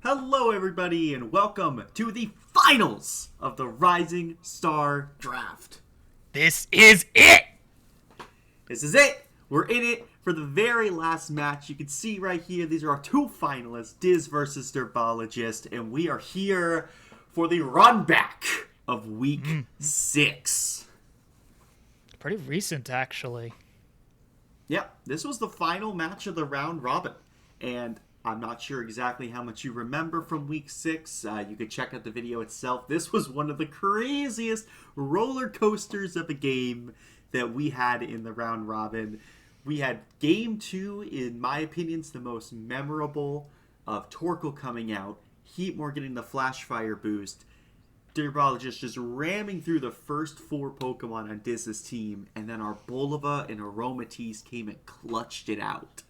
Hello, everybody, and welcome to the finals of the Rising Star Draft. This is it! This is it! We're in it for the very last match. You can see right here, these are our two finalists, Diz versus Derbologist, and we are here for the run back of Week 6. Pretty recent, actually. Yep, this was the final match of the round robin, and I'm not sure exactly how much you remember from Week 6. You could check out the video itself. This was one of the craziest roller coasters of a game that we had in the round robin. We had Game 2, in my opinion, is the most memorable, of Torkoal coming out, Heatmore getting the Flash Fire boost, Derbologist just ramming through the first 4 Pokemon on Diz's team, and then our Bulova and Aromatisse came and clutched it out.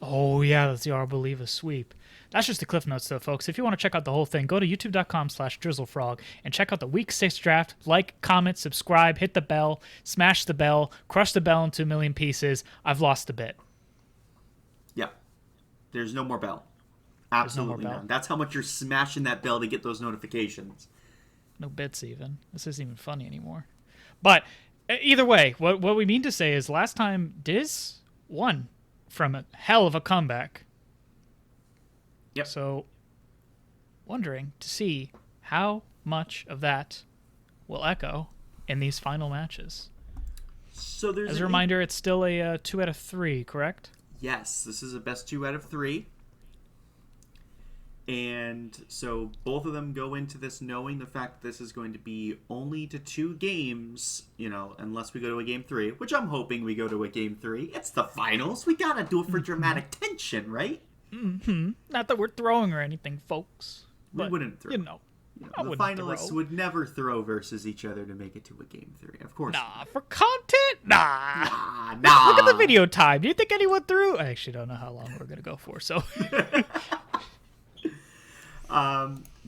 Oh, yeah, that's the Arboliva sweep. That's just the cliff notes, though, folks. If you want to check out the whole thing, go to youtube.com/Drizzlefrog and check out the Week 6 draft. Like, comment, subscribe, hit the bell, smash the bell, crush the bell into a million pieces. I've lost a bit. Yeah. There's no more bell. Absolutely none. That's how much you're smashing that bell to get those notifications. No bits, even. This isn't even funny anymore. But either way, what we mean to say is last time Diz won from a hell of a comeback. Yep. So, wondering to see how much of that will echo in these final matches. So there's As a reminder, it's still a 2 out of 3, correct? Yes, this is a best 2 out of 3. And so both of them go into this knowing the fact that this is going to be only to 2 games, unless we go to a game 3, which I'm hoping we go to a game 3. It's the finals. We gotta do it for dramatic tension, right? Mm-hmm. Not that we're throwing or anything, folks. We wouldn't throw. The finalists would never throw versus each other to make it to a game 3. Of course. Nah, for content? Nah. Nah. Look at the video time. Do you think anyone threw? I actually don't know how long we're gonna go for, so.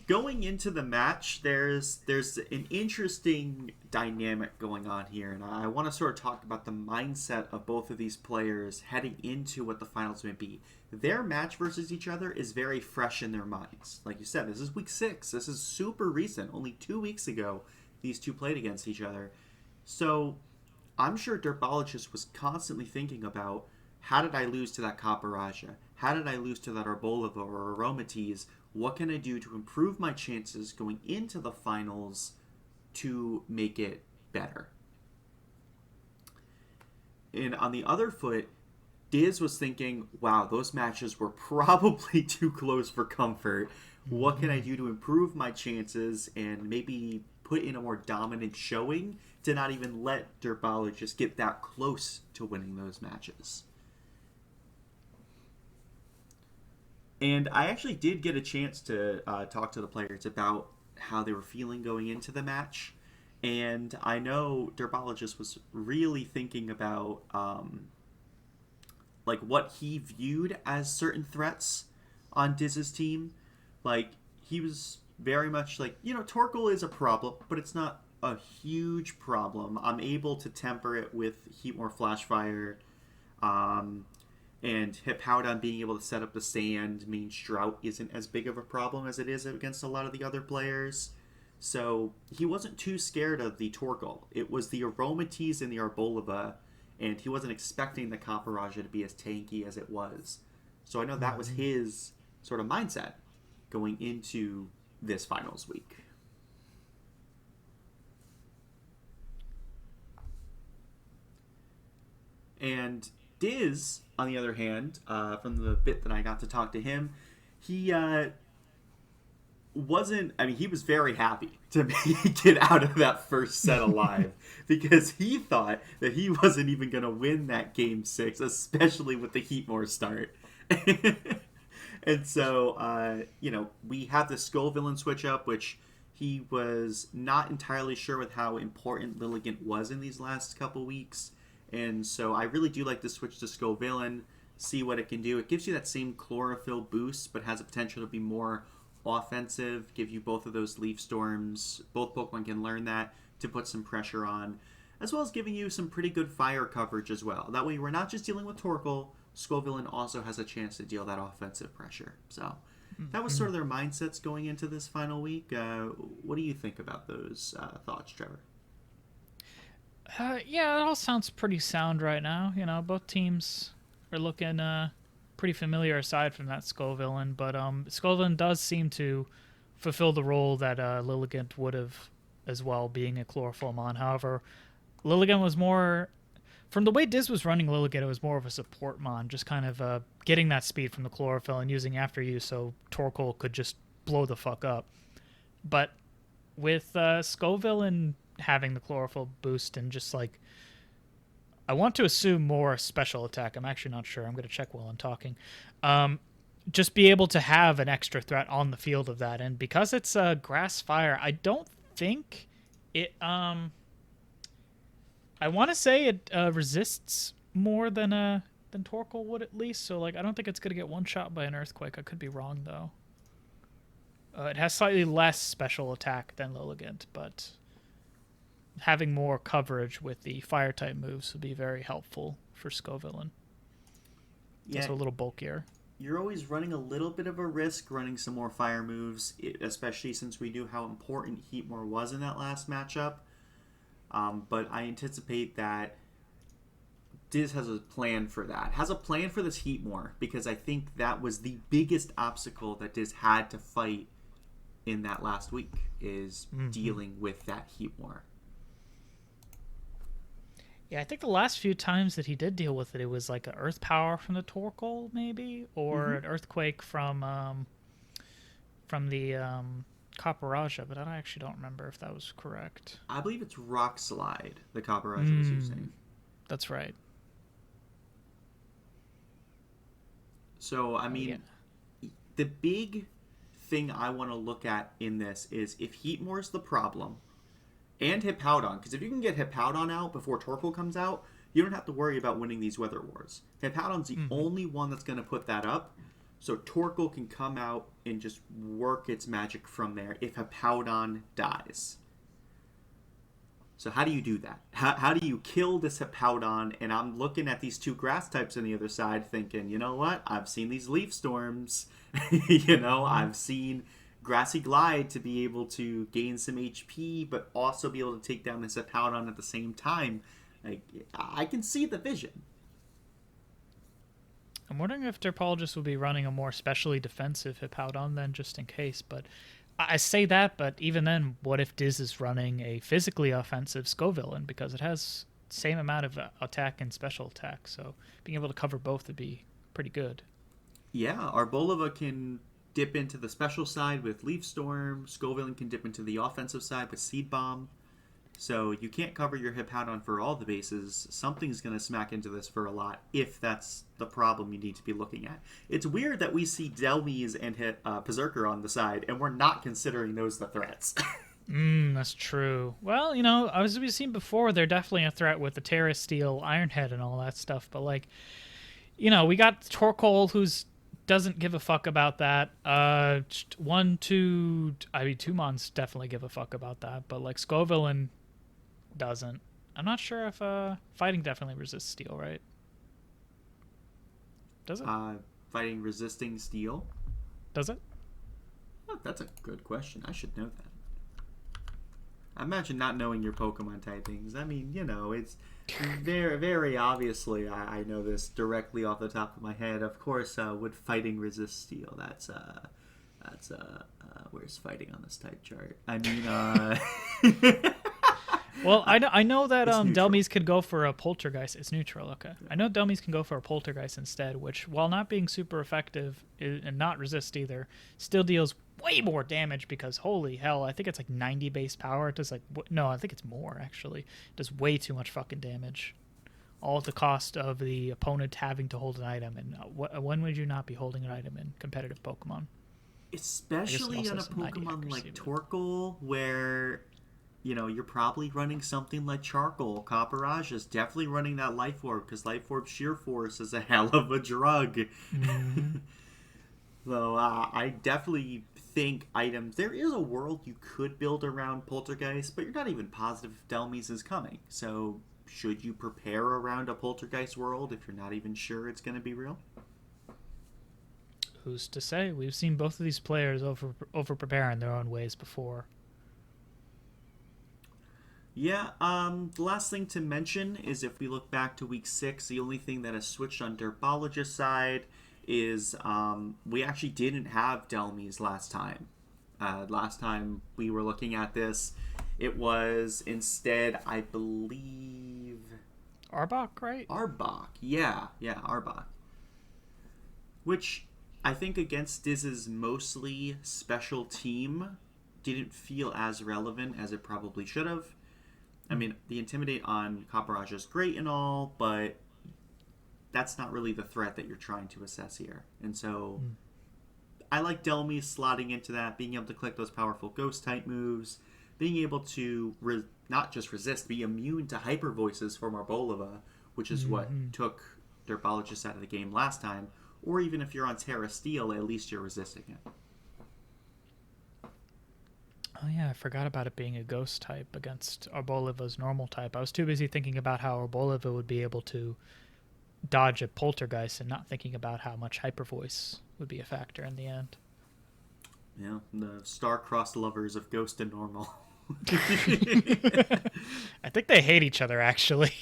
Going into the match, there's an interesting dynamic going on here, and I want to sort of talk about the mindset of both of these players heading into what the finals may be. Their match versus each other is very fresh in their minds. Like you said, this is Week 6. This is super recent. Only 2 weeks ago, these two played against each other. So I'm sure Derbologist was constantly thinking about, how did I lose to that Caparajah? How did I lose to that Arboliva or Aromatisse? What can I do to improve my chances going into the finals to make it better? And on the other foot, Diz was thinking, wow, those matches were probably too close for comfort. What can I do to improve my chances and maybe put in a more dominant showing to not even let Derbologist get that close to winning those matches? And I actually did get a chance to talk to the players about how they were feeling going into the match. And I know Derbologist was really thinking about what he viewed as certain threats on Diz's team. Like, he was very much like, Torkoal is a problem, but it's not a huge problem. I'm able to temper it with Heatmore Flash Fire. And Hippowdon being able to set up the stand means Drought isn't as big of a problem as it is against a lot of the other players. So he wasn't too scared of the Torkoal. It was the Aromatisse and the Arboliva, and he wasn't expecting the Caparajah to be as tanky as it was. So I know that was his sort of mindset going into this finals week. And Diz, on the other hand, from the bit that I got to talk to him, he he was very happy to make it out of that first set alive because he thought that he wasn't even going to win that game 6, especially with the Heatmore start. And so, we have the Skull Villain switch up, which he was not entirely sure with how important Lilligant was in these last couple weeks. And so I really do like to switch to Scovillain, see what it can do. It gives you that same chlorophyll boost, but has the potential to be more offensive, give you both of those Leaf Storms. Both Pokemon can learn that to put some pressure on, as well as giving you some pretty good fire coverage as well. That way we're not just dealing with Torkoal, Scovillain also has a chance to deal that offensive pressure. So that was sort of their mindsets going into this final week. What do you think about those thoughts, Trevor? Yeah, it all sounds pretty sound right now. Both teams are looking pretty familiar aside from that Scovillain, but Scovillain does seem to fulfill the role that Lilligant would have as well, being a chlorophyll mon. However, Lilligant was more, from the way Diz was running Lilligant, it was more of a support mon, just kind of getting that speed from the chlorophyll and using after you so Torkoal could just blow the fuck up. But with Scovillain having the chlorophyll boost and just like, I want to assume more special attack. I'm actually not sure. I'm going to check while I'm talking. Just be able to have an extra threat on the field of that. And because it's grass fire, I don't think it I want to say it resists more than Torkoal would at least. So like I don't think it's going to get one shot by an earthquake. I could be wrong though. It has slightly less special attack than Lilligant, but having more coverage with the fire type moves would be very helpful for Scovillain. It's also a little bulkier. You're always running a little bit of a risk running some more fire moves, especially since we knew how important Heatmore was in that last matchup. But I anticipate that Diz has a plan for that. Has a plan for this Heatmore, because I think that was the biggest obstacle that Diz had to fight in that last week, is dealing with that Heatmore. Yeah, I think the last few times that he did deal with it, it was like an earth power from the Torkoal, maybe, or an earthquake from the Copper-Raja, but I actually don't remember if that was correct. I believe it's Rock Slide the Copper-Raja was using. That's right. So, I mean, the big thing I want to look at in this is if Heatmore's the problem, and Hippowdon, because if you can get Hippowdon out before Torkoal comes out, you don't have to worry about winning these Weather Wars. Hippowdon's the only one that's going to put that up, so Torkoal can come out and just work its magic from there if Hippowdon dies. So how do you do that? How do you kill this Hippowdon? And I'm looking at these two grass types on the other side thinking, you know what? I've seen these Leaf Storms. I've seen Grassy Glide to be able to gain some HP, but also be able to take down this Hippowdon at the same time. Like, I can see the vision. I'm wondering if Derpologist will be running a more specially defensive Hippowdon then, just in case. But I say that, but even then, what if Diz is running a physically offensive Scovillain? Because it has the same amount of attack and special attack, so being able to cover both would be pretty good. Yeah, Arbolova can dip into the special side with Leaf Storm. Scovillain can dip into the offensive side with Seed Bomb. So you can't cover your Hippowdon for all the bases. Something's going to smack into this for a lot, if that's the problem you need to be looking at. It's weird that we see Delmies and Berserker on the side, and we're not considering those the threats. That's true. Well, as we've seen before, they're definitely a threat with the Terra Steel, Ironhead, and all that stuff. But, we got Torkoal, who's doesn't give a fuck about that. Two Mons definitely give a fuck about that, but Scovillain doesn't. I'm not sure if fighting definitely resists steel, right? Does it? Fighting resisting steel? Does it? Oh, that's a good question. I should know that. I imagine not knowing your Pokemon typings. I mean, it's very, very obviously, I know this directly off the top of my head. Of course, would fighting resist steel? That's where's fighting on this type chart? I mean, well, I know that Delmies could go for a Poltergeist. It's neutral, okay. Yeah. I know Delmies can go for a Poltergeist instead, which, while not being super effective and not resist either, still deals way more damage because, holy hell, I think it's 90 base power. It does no, I think it's more, actually. It does way too much fucking damage. All at the cost of the opponent having to hold an item. And when would you not be holding an item in competitive Pokemon? Especially on a Pokemon like Torkoal, where you're probably running something like Charcoal. Copperage is definitely running that Life Orb, because Life Orb Sheer Force is a hell of a drug. So I definitely think items... There is a world you could build around Poltergeist, but you're not even positive if Delmies is coming. So should you prepare around a Poltergeist world if you're not even sure it's going to be real? Who's to say? We've seen both of these players over prepare in their own ways before. Yeah, the last thing to mention is if we look back to week 6, the only thing that has switched on Derpologist's side is we actually didn't have Delmies last time. Last time we were looking at this, it was instead, I believe... Arbok, right? Arbok, yeah, Arbok. Which I think against Diz's mostly special team didn't feel as relevant as it probably should have. I mean, the Intimidate on Caparaj is great and all, but that's not really the threat that you're trying to assess here. And so I like Delmy slotting into that, being able to click those powerful ghost-type moves, being able to not just resist, be immune to hyper voices from Arboleva, which is what took Derpologist out of the game last time. Or even if you're on Terra Steel, at least you're resisting it. Oh yeah, I forgot about it being a ghost type against Arboliva's normal type. I was too busy thinking about how Arboliva would be able to dodge a Poltergeist and not thinking about how much Hyper Voice would be a factor in the end. Yeah, the star-crossed lovers of Ghost and Normal. I think they hate each other, actually.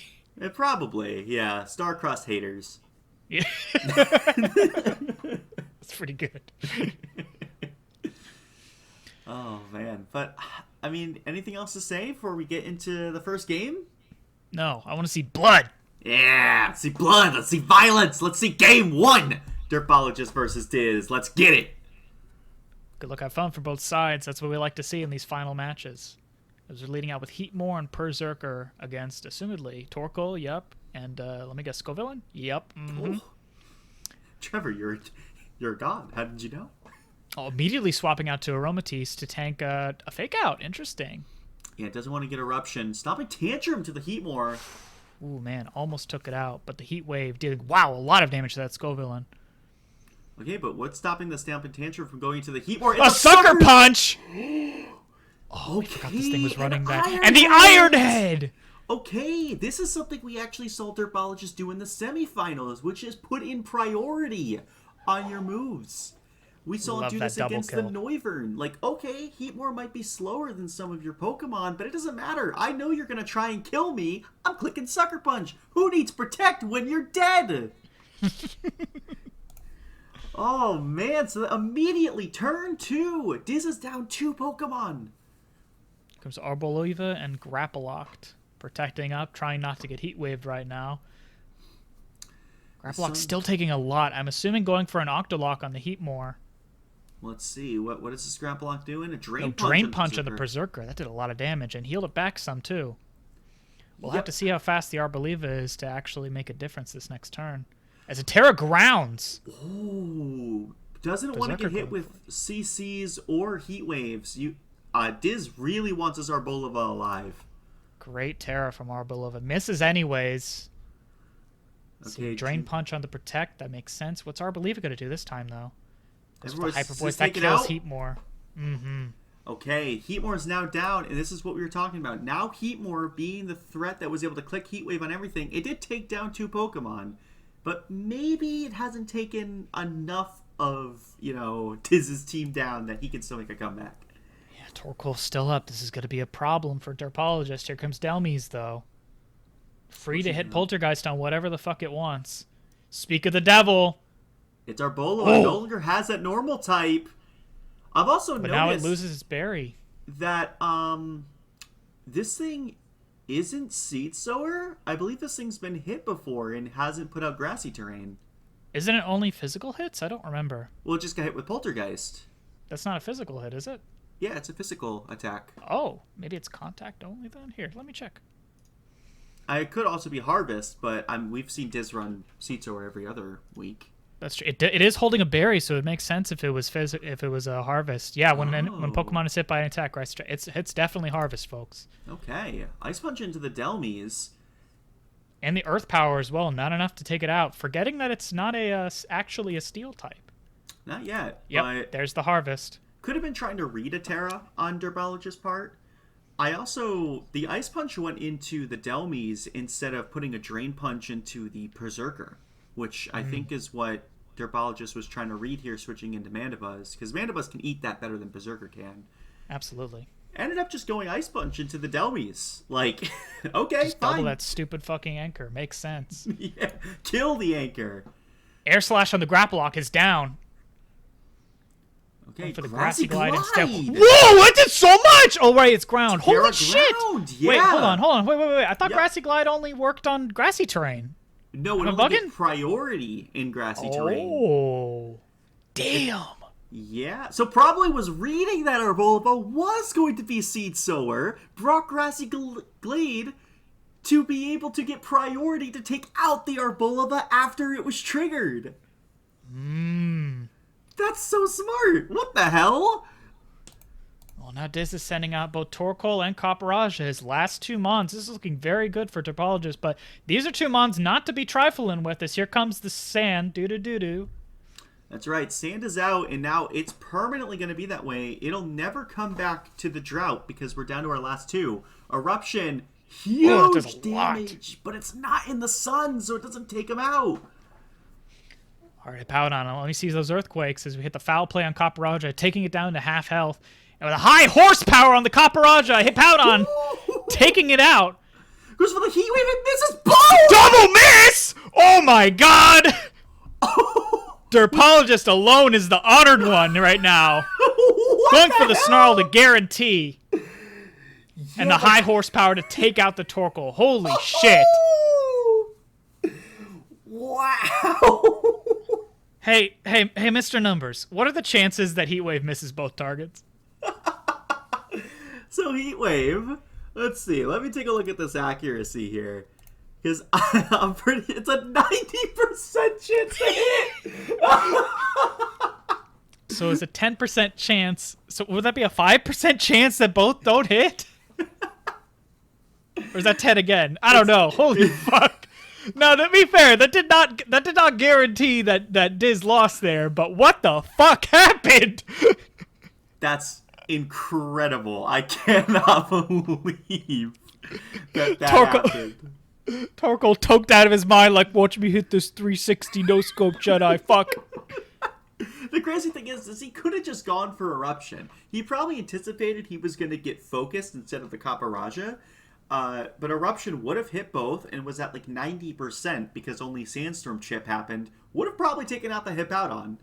Probably, yeah. Star-crossed haters. Yeah. That's pretty good. Oh, man. But, I mean, anything else to say before we get into the first game? No, I want to see blood. Yeah, let's see blood. Let's see violence. Let's see game 1. Derpologist versus Diz. Let's get it. Good luck, have fun for both sides. That's what we like to see in these final matches. As we're leading out with Heatmore and Berserker against, assumedly, Torkoal, yep. And let me guess, Scovillain? Yep. Mm-hmm. Oh. Trevor, you're a god. How did you know? Oh, immediately swapping out to Aromatisse to tank a fake out. Interesting. Yeah, it doesn't want to get Eruption. Stopping Tantrum to the Heatmore. Ooh, man, almost took it out. But the Heat Wave did, wow, a lot of damage to that Scovillain. Okay, but what's stopping the Stampin' Tantrum from going to the Heatmore? A Sucker Punch! Oh, okay, I forgot this thing was running back. Iron And the Iron Head! Okay, this is something we actually saw Derpologists do in the semifinals, which is put in priority on your moves. We saw him do this against the Noivern. Like, okay, Heatmore might be slower than some of your Pokemon, but it doesn't matter. I know you're going to try and kill me. I'm clicking Sucker Punch. Who needs Protect when you're dead? Oh, man. So immediately, turn 2. Diz is down 2 Pokemon. Comes Arboliva and Grapploct. Protecting up, trying not to get Heat Waved right now. Grapploc's still taking a lot. I'm assuming going for an Octolock on the Heatmore. Let's see. What is this Grapplock doing? A Drain Punch. Drain Punch on the Berserker. That did a lot of damage and healed it back some too. We'll have to see how fast the Arboliva is to actually make a difference this next turn. As a Terra Grounds. Ooh. Doesn't want to get hit with CCs or Heat Waves. Diz really wants his Arboliva alive. Great Terra from Arboliva. Misses anyways. Okay, Drain Punch on the Protect. That makes sense. What's Arboliva going to do this time, though? Goes for Hyper Voice. That kills Heatmore. Mm-hmm. Okay, Heatmore is now down, and this is what we were talking about. Now Heatmore, being the threat that was able to click Heat Wave on everything, it did take down 2 Pokemon, but maybe it hasn't taken enough of, Diz's team down that he can still make a comeback. Yeah, Torkoal's still up. This is going to be a problem for Derpologist. Here comes Delmies, though. Free to hit Poltergeist on whatever the fuck it wants. Speak of the devil. It's Arboleva. No longer has that normal type. I've also noticed now it loses its berry. That this thing isn't Seed Sower. I believe this thing's been hit before and hasn't put out grassy terrain. Isn't it only physical hits? I don't remember. Well, it just got hit with Poltergeist. That's not a physical hit, is it? Yeah, it's a physical attack. Oh, maybe it's contact only then? Here, let me check. It could also be Harvest, but we've seen Diz run Seed Sower every other week. That's true. It is holding a berry, so it makes sense if it was a Harvest. Yeah, when Pokemon is hit by an attack, right? It's definitely Harvest, folks. Okay, Ice Punch into the Delmies. And the Earth Power as well. Not enough to take it out. Forgetting that it's not actually a Steel type. Not yet. Yep. But there's the Harvest. Could have been trying to read a Terra on Derpologist's part. The Ice Punch went into the Delmies instead of putting a Drain Punch into the Berserker, which I think is what Derbologist was trying to read here, switching into Mandibuzz, because Mandibuzz can eat that better than Berserker can. Absolutely. Ended up just going Ice Punch into the Delmies. Like, okay, just fine. Double that stupid fucking anchor. Makes sense. Yeah, kill the anchor. Air Slash on the Grapple Lock is down. Okay, for the Grassy Glide instead. Glide. Whoa, it did so much! Oh, right, it's ground. Holy shit! Yeah. Wait, hold on. Wait. I thought Grassy Glide only worked on grassy terrain. No, it only gets priority in grassy terrain. Oh, damn. Yeah, so probably was reading that Arboliva was going to be Seed Sower, brought Grassy Glade to be able to get priority to take out the Arboliva after it was triggered. That's so smart. What the hell? Well, now Diz is sending out both Torkoal and Copperaja, his last 2 Mons. This is looking very good for Derbologist, but these are 2 Mons not to be trifling with, as here comes the Sand. Doo-doo-doo-doo. That's right. Sand is out, and now it's permanently going to be that way. It'll never come back to the Drought because we're down to our last 2. Eruption, huge damage, but it's not in the sun, so it doesn't take him out. All right, Hippowdon. Let me see those Earthquakes as we hit the foul play on Copperaja, taking it down to half health. And with a high horsepower on the Copperaja, Hippowdon taking it out. Goes for the Heat Wave and misses both! Double miss! Oh my god! Derbologist alone is the honored one right now. Going for the Snarl to guarantee. And the high horsepower to take out the Torkoal. Holy shit. Wow. Hey, Mr. Numbers, what are the chances that Heatwave misses both targets? So Heatwave, let's see. Let me take a look at this accuracy here. Because I'm pretty, it's a 90% chance to hit. So it's a 10% chance. So would that be a 5% chance that both don't hit? Or is that 10 again? I don't know. Holy fuck. Now, to be fair, that did not guarantee that Diz lost there, but what the fuck happened? That's incredible. I cannot believe that happened. Torkoal toked out of his mind like, watch me hit this 360 no-scope Jedi, fuck. The crazy thing is he could have just gone for Eruption. He probably anticipated he was going to get focused instead of the Copperaja. But Eruption would have hit both and was at like 90% because only Sandstorm Chip happened. Would have probably taken out the Hippowdon.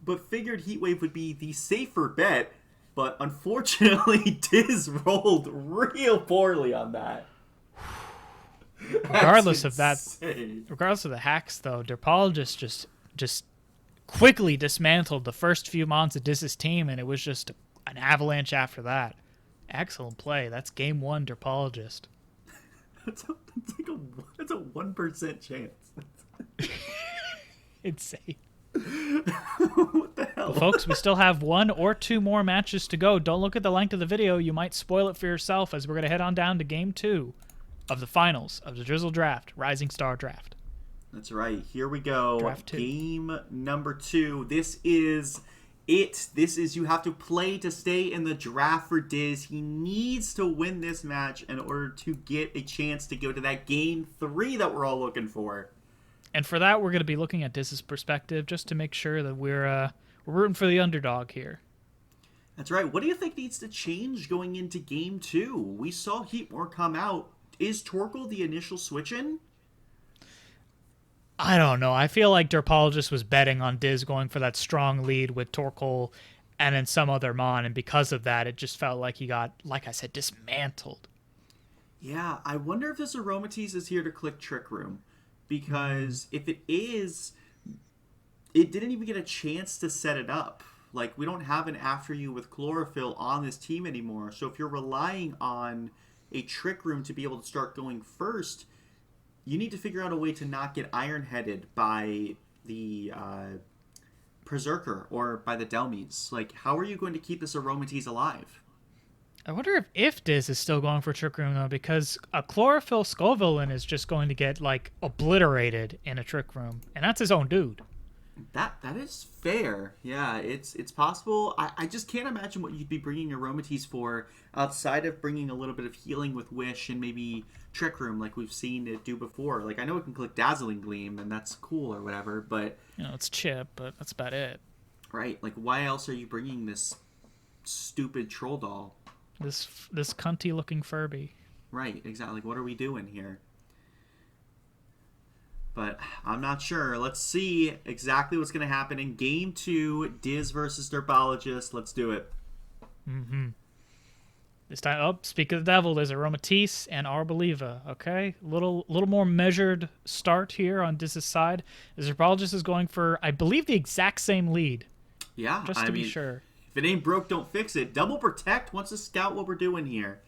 But figured Heatwave would be the safer bet. But unfortunately, Diz rolled real poorly on that. Regardless of the hacks, though, Derbologist just quickly dismantled the first few Mons of Diz's team, and it was just an avalanche after that. Excellent play. That's game 1, Derbologist. That's a 1% chance. Insane. What the hell? Well, folks, we still have 1 or 2 more matches to go. Don't look at the length of the video. You might spoil it for yourself, as we're going to head on down to game 2 of the finals of the Drizzle Draft, Rising Star Draft. That's right. Here we go. Draft 2. Game number 2. This is it. This is you have to play to stay in the draft for Diz. He needs to win this match in order to get a chance to go to that game 3 that we're all looking for. And for that, we're going to be looking at Diz's perspective just to make sure that we're rooting for the underdog here. That's right. What do you think needs to change going into game 2? We saw Heatmore come out. Is Torkoal the initial switch-in? I don't know. I feel like Derbologist was betting on Diz going for that strong lead with Torkoal and then some other Mon, and because of that, it just felt like he got, like I said, dismantled. Yeah, I wonder if this Aromatisse is here to click Trick Room. Because if it is, it didn't even get a chance to set it up. Like, we don't have an After You with Chlorophyll on this team anymore. So if you're relying on a Trick Room to be able to start going first, you need to figure out a way to not get iron-headed by the Berserker or by the Delmies. Like, how are you going to keep this Aromatisse alive? I wonder if Diz is still going for Trick Room, though, because a Chlorophyll Skullvillain is just going to get, like, obliterated in a Trick Room. And that's his own dude. That is fair. Yeah, it's possible. I just can't imagine what you'd be bringing Aromatisse for outside of bringing a little bit of healing with Wish and maybe Trick Room like we've seen it do before. Like, I know it can click Dazzling Gleam, and that's cool or whatever, but... It's chip, but that's about it. Right, like, why else are you bringing this stupid troll doll? This cunty-looking Furby. Right, exactly. Like, what are we doing here? But I'm not sure. Let's see exactly what's going to happen in Game 2. Diz versus Derbologist. Let's do it. Mm-hmm. This time, speak of the devil, there's Aromatisse and Arboliva. Okay? Little more measured start here on Diz's side. The Derbologist is going for, I believe, the exact same lead. Yeah, just to be sure. If it ain't broke, don't fix it. Double Protect wants to scout what we're doing here.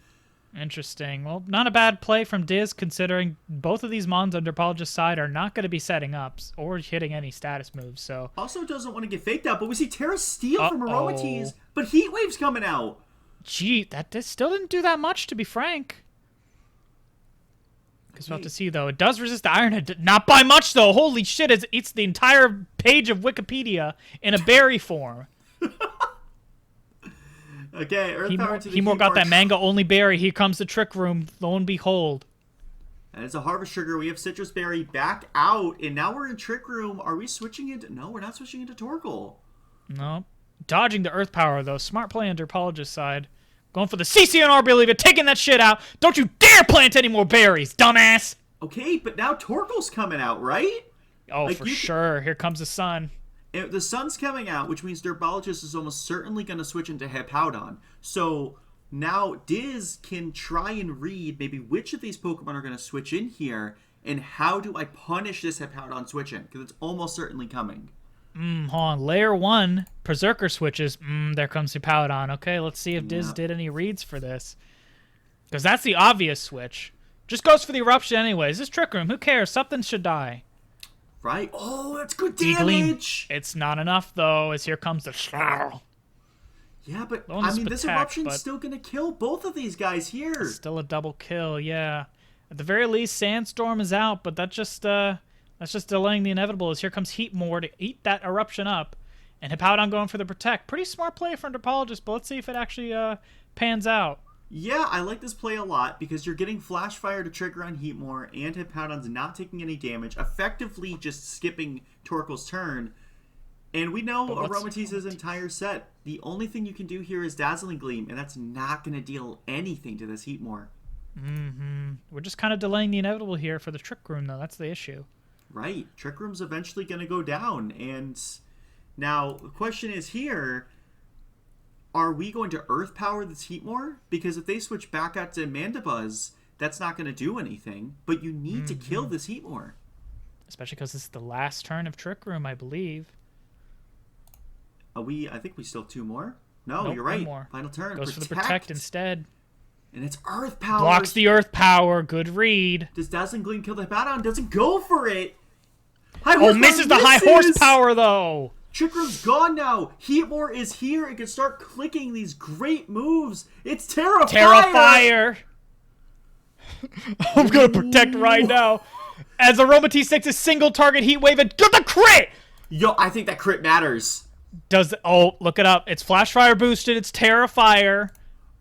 Interesting. Well, not a bad play from Diz, considering both of these Mons on Derbologist's side are not going to be setting up or hitting any status moves. So also doesn't want to get faked out, but we see Terra Steel from Aromatisse, but Heat Wave's coming out. Gee, that still didn't do that much, to be frank. Because we'll have to see, though. It does resist the Iron Head. Not by much, though. Holy shit, it eats the entire page of Wikipedia in a berry form. Okay, Earth Power to the Heatmor got that manga-only berry. Here comes the Trick Room. Lo and behold. And it's a Harvest Sugar. We have Citrus Berry back out, and now we're in Trick Room. Are we switching into... No, we're not switching into Torkoal. No. Dodging the Earth Power, though. Smart play on Derbologist's side. Going for the CC and Arboliva, taking that shit out. Don't you dare plant any more berries, dumbass! Okay, but now Torkoal's coming out, right? Oh, like, for sure. Here comes the sun. The sun's coming out, which means Derbologist is almost certainly going to switch into Hippowdon. So now Diz can try and read maybe which of these Pokemon are going to switch in here, and how do I punish this Hippowdon switch in? Because it's almost certainly coming. Hold on. Layer 1, Berserker switches. There comes Hippowdon. Okay, let's see if Diz did any reads for this. Because that's the obvious switch. Just goes for the Eruption anyways. This Trick Room, who cares? Something should die. Right? Oh, that's good damage! It's not enough, though, as here comes the... Yeah, but, I mean, this Eruption's still going to kill both of these guys here. It's still a double kill, yeah. At the very least, Sandstorm is out, but that's just delaying the inevitable, as here comes Heatmor to eat that Eruption up. And Hippowdon going for the Protect. Pretty smart play from Derbologist, but let's see if it actually pans out. Yeah, I like this play a lot because you're getting Flash Fire to trigger on Heatmor, and Hippowdon's not taking any damage, effectively just skipping Torkoal's turn. And we know Aromatisse's entire set. The only thing you can do here is Dazzling Gleam, and that's not going to deal anything to this Heatmor. We're just kind of delaying the inevitable here for the Trick Room, though. That's the issue. Right. Trick Room's eventually going to go down. And now the question is here... Are we going to Earth Power this Heatmor? Because if they switch back out to Mandibuzz, that's not going to do anything. But you need to kill this Heatmor. Especially because this is the last turn of Trick Room, I believe. I think we still have 2 more. No, nope, you're right. More. Final turn. Goes for the Protect instead. And it's Earth Power. Blocks the Earth Power. Good read. Does Dazzling Gleam kill the Hippowdon? Doesn't go for it. Misses the high horsepower, though. Trick Room's gone now. Heatmor is here. It can start clicking these great moves. It's Terra Fire. I'm going to Protect right now. As Aromatisse takes a single target Heat Wave and get the crit! Yo, I think that crit matters. Look it up. It's Flash Fire boosted. It's Terra Fire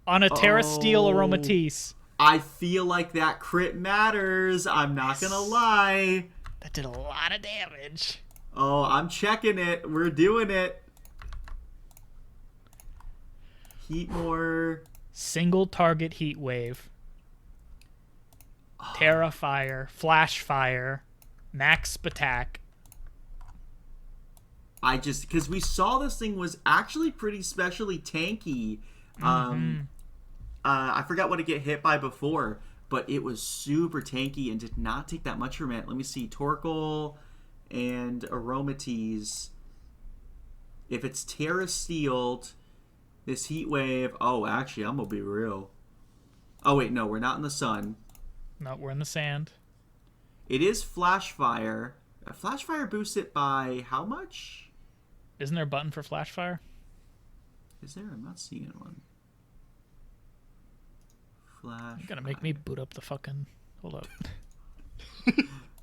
on a Terra Steel Aromatisse. I feel like that crit matters. I'm not going to lie. That did a lot of damage. Oh, I'm checking it. We're doing it. Heatmor. Single target Heat Wave. Terra Fire. Flash Fire. Max Attack. Because we saw this thing was actually pretty specially tanky. I forgot what it get hit by before, but it was super tanky and did not take that much from it. Let me see. Torkoal and Aromatisse. If it's Terra Steeled, this Heat Wave... Oh, actually, I'm going to be real. Oh, wait, no, we're not in the sun. No, we're in the sand. It is Flash Fire. Flash Fire boosts it by how much? Isn't there a button for Flash Fire? Is there? I'm not seeing one. Flash. You're going to make me boot up the fucking... Hold up.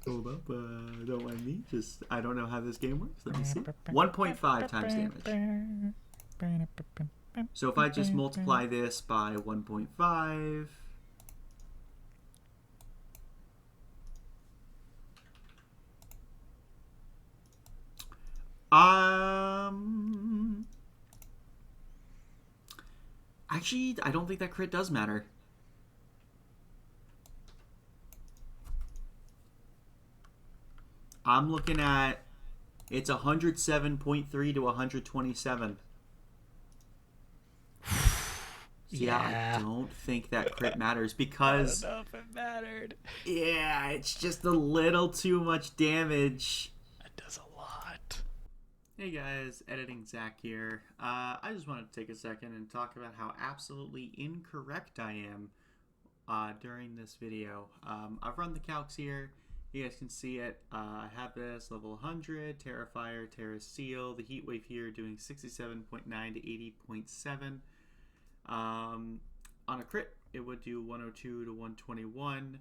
Hold up, don't mind me. Just, I don't know how this game works. Let me see. 1.5 times damage. So if I just multiply this by 1.5... Actually, I don't think that crit does matter. I'm looking at, it's 107.3 to 127. Yeah, I don't think that crit matters because... I don't know if it mattered. Yeah, it's just a little too much damage. That does a lot. Hey guys, Editing Zach here. I just wanted to take a second and talk about how absolutely incorrect I am during this video. I've run the calcs here. You guys can see it. I have this level 100, Terrifier, Terra Seal, the heat wave here doing 67.9 to 80.7. On a crit, it would do 102 to 121.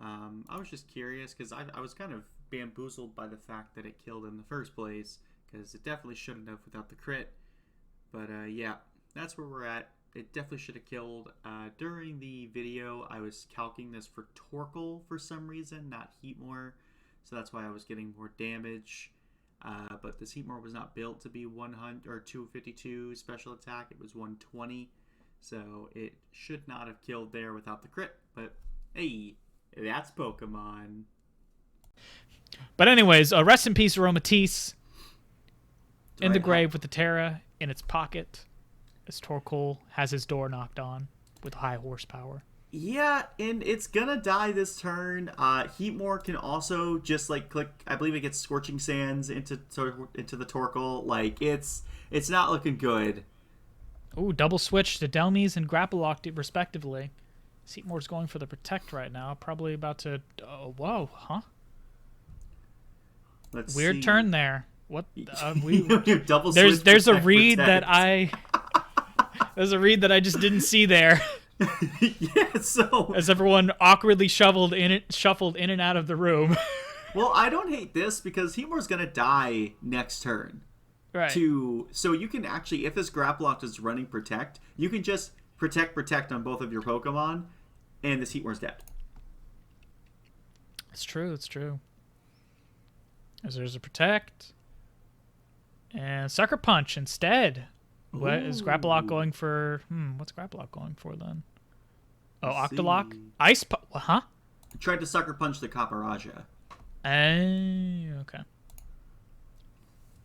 I was just curious because I was kind of bamboozled by the fact that it killed in the first place, because it definitely shouldn't have without the crit. But yeah, that's where we're at. It definitely should have killed. During the video, I was calcing this for Torkoal for some reason, not Heatmore. So that's why I was getting more damage. But this Heatmore was not built to be 100 or 252 special attack. It was 120. So it should not have killed there without the crit. But hey, that's Pokemon. But anyways, rest in peace, Aromatisse. In the Right, grave with the Terra in its pocket, as Torkoal has his door knocked on with high horsepower. Yeah, and it's gonna die this turn. Heatmore can also just like click. I believe it gets Scorching Sands into the Torkoal. Like it's not looking good. Ooh, double switch to Delmies and Grapple Lock respectively. Heatmore's going for the Protect right now. Probably about to. Oh, whoa, huh? Let's Weird see. turn there. What? Double there's switch, a protect, read protect. that I. There's a read that I just didn't see there. Yeah, so As everyone awkwardly shuffled in and out of the room. well, I don't hate this because Heatmore's gonna die next turn. Right. So you can actually, if this Grapple Lock is running Protect, you can just protect on both of your Pokemon, and this Heatmore's dead. It's true. It's true. As there's a Protect and Sucker Punch instead. What is Grapple Lock going for? What's Grapple Lock going for then? Oh, Let's Octolock? see. Ice huh? Tried to Sucker Punch the Caparaja. Okay.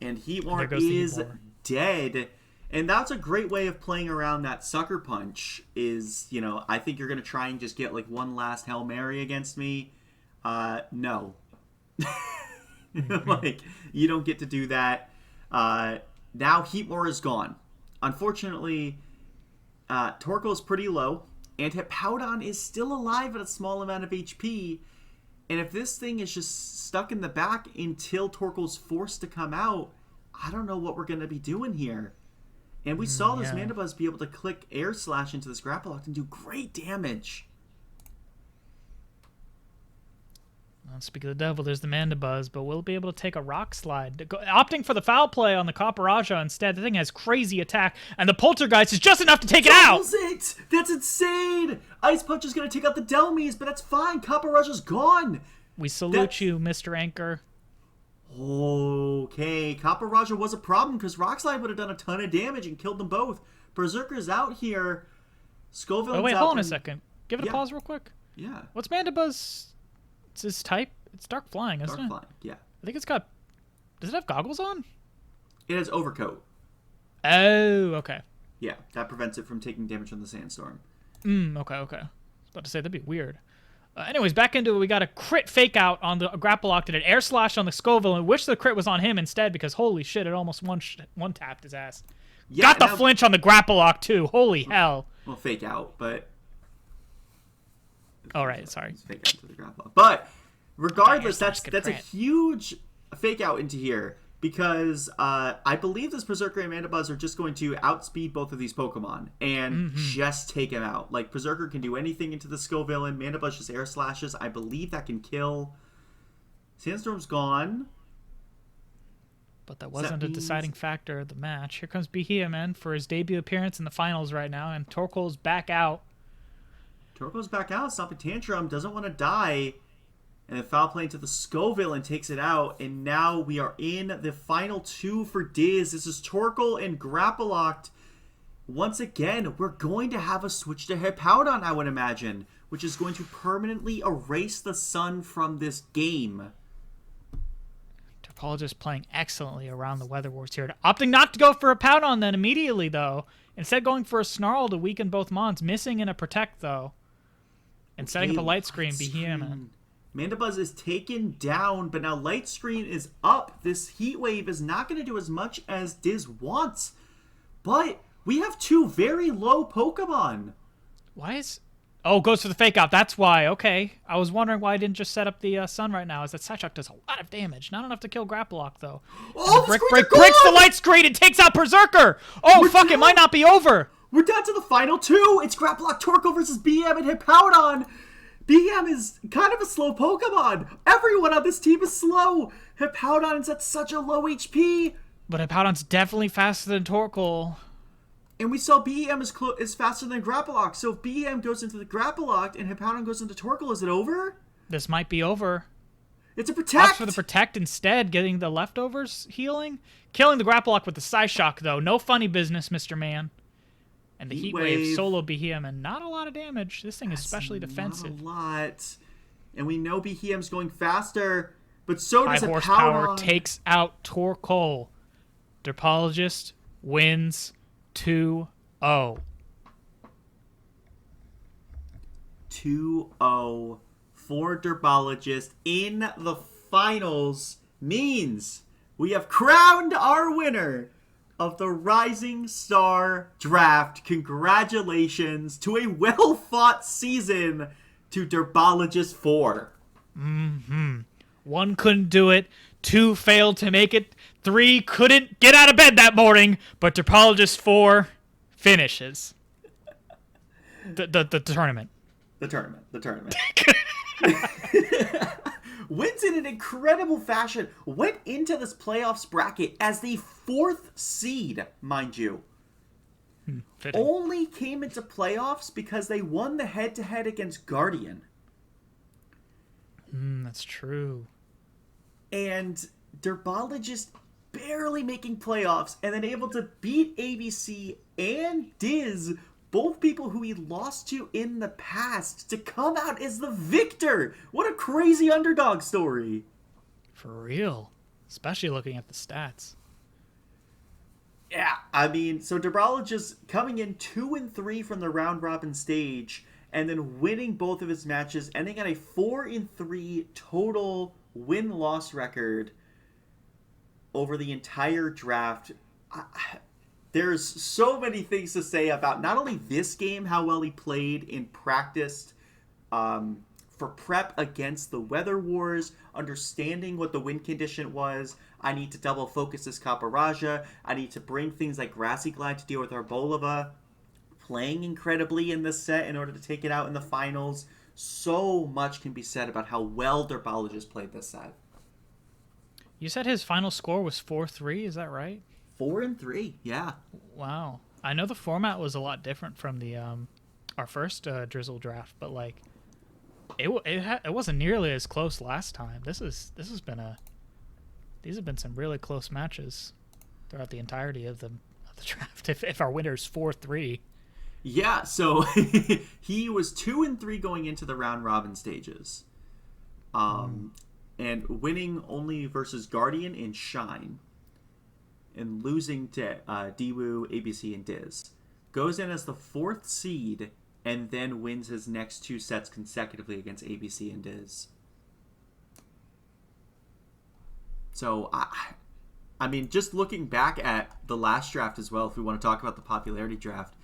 And There Heatmore goes the is Heatmore. dead. And that's a great way of playing around that Sucker Punch is, I think you're going to try and just get like one last Hail Mary against me. No. Like, you don't get to do that. Now Heatmore is gone. Unfortunately, Torkoal is pretty low, and Hippowdon is still alive at a small amount of HP. And if this thing is just stuck in the back until Torkoal's forced to come out, I don't know what we're going to be doing here. And we saw this yeah. Mandibuzz be able to click Air Slash into this Grapple Lock and do great damage. Speak of the devil, there's the Mandibuzz, but we'll be able to take a Rock Slide. Opting for the foul play on the Caparaja instead. The thing has crazy attack, and the Poltergeist is just enough to take it out! Doubles it! That's insane! Ice Punch is going to take out the Delmies, but that's fine. Caparaja's gone! We salute you, Mr. Anchor. Okay, Caparaja was a problem because Rock Slide would have done a ton of damage and killed them both. Berserker's out here. Scoville's Oh, wait, out hold on a and- second. Give it a Yeah. pause real quick. Yeah. What's Mandibuzz? It's his type? It's Dark Flying, isn't Dark it? Flying, yeah. I think it's got... Does it have goggles on? It has Overcoat. Oh, okay. Yeah, that prevents it from taking damage from the Sandstorm. Okay. I was about to say, that'd be weird. Anyways, back into it. We got a crit fake out on the Grapple Lock. Did an air slash on the Scoville, and wish the crit was on him instead because holy shit, it almost one tapped his ass. Yeah, Got the now- flinch on the Grapple Lock too. Holy hell. Well, fake out, but... All right, sorry. It's fake out into the Grapple Lock. But regardless, Air slash that's a crit. huge fake out into here because I believe this Berserker and Mandibuzz are just going to outspeed both of these Pokemon and just take him out. Like, Berserker can do anything into the Scoville, and Mandibuzz just air slashes. I believe that can kill. Sandstorm's gone. But that wasn't a deciding factor of the match. Here comes Behemoth for his debut appearance in the finals right now, and Torkoal's back out. Torkoal's back out, stopping Tantrum, doesn't want to die. And then foul play into the Scoville and takes it out. And now we are in the final two for Diz. This is Torkoal and Grappalocked. Once again, we're going to have a switch to Hippowdon, I would imagine, which is going to permanently erase the sun from this game. Derpologist playing excellently around the Weather Wars here. Opting not to go for a Hippowdon then immediately, though. Instead going for a Snarl to weaken both Mons. Missing in a Protect, though. And setting up a Light Screen, Behemoth. Mandibuzz is taken down, but now Light Screen is up. This Heat Wave is not going to do as much as Diz wants. But we have two very low Pokemon. Why is... Oh, goes for the Fake Out. That's why. Okay. I was wondering why I didn't just set up the Sun right now, as that Psyshock does a lot of damage. Not enough to kill Grappalock, though. Oh, Brick breaks the Light Screen and takes out Berserker! Oh, fuck, it might not be over! We're down to the final two! It's Grappalock Torkoal versus BM and Hippowdon! BM is kind of a slow Pokemon. Everyone on this team is slow. Hippowdon is at such a low HP. But Hippowdon's definitely faster than Torkoal. And we saw BM is faster than Grappalock. So if BM goes into the Grappalock and Hippowdon goes into Torkoal, is it over? This might be over. It's a Protect. Opts for the Protect instead, getting the leftovers healing. Killing the Grappalock with the Psyshock, though. No funny business, Mr. Man. And the Heat Wave solo Behemoth, not a lot of damage. This thing is especially defensive. Not a lot. And we know Behemoth's going faster, but so does High horsepower takes out Torkoal. Derpologist wins 2-0. 2-0 for Derpologist in the finals means we have crowned our winner of the Rising Star Draft. Congratulations to a well-fought season to Derpologist 4. One couldn't do it. 2 failed to make it. 3 couldn't get out of bed that morning. But Derpologist 4 finishes the tournament. The tournament. Wins in an incredible fashion. Went into this playoffs bracket as the 4th seed, mind you. Fitting. Only came into playoffs because they won the head-to-head against Guardian. That's true. And Derpologist barely making playoffs and then able to beat ABC and Diz, both people who he lost to in the past, to come out as the victor. What a crazy underdog story. For real. Especially looking at the stats. Yeah, I mean, so Derpologist coming in 2-3 from the round robin stage and then winning both of his matches, ending at a 4-3 total win-loss record over the entire draft. There's so many things to say about not only this game, how well he played in practice for prep against the Weather Wars, understanding what the wind condition was. I need to double focus this Caparaja. I need to bring things like Grassy Glide to deal with Arbolova. Playing incredibly in this set in order to take it out in the finals. So much can be said about how well Derpologist played this set. You said his final score was 4-3, is that right? 4-3, yeah. Wow. I know the format was a lot different from the our first Drizzle draft, but like it wasn't nearly as close last time. These have been some really close matches throughout the entirety of the draft. If our winner's 4-3. Yeah, so he was 2-3 going into the round robin stages. And winning only versus Guardian and Shine. And losing to Daewoo, ABC, and Diz. Goes in as the 4th seed and then wins his next 2 sets consecutively against ABC and Diz. So, I mean, just looking back at the last draft as well, if we want to talk about the popularity draft,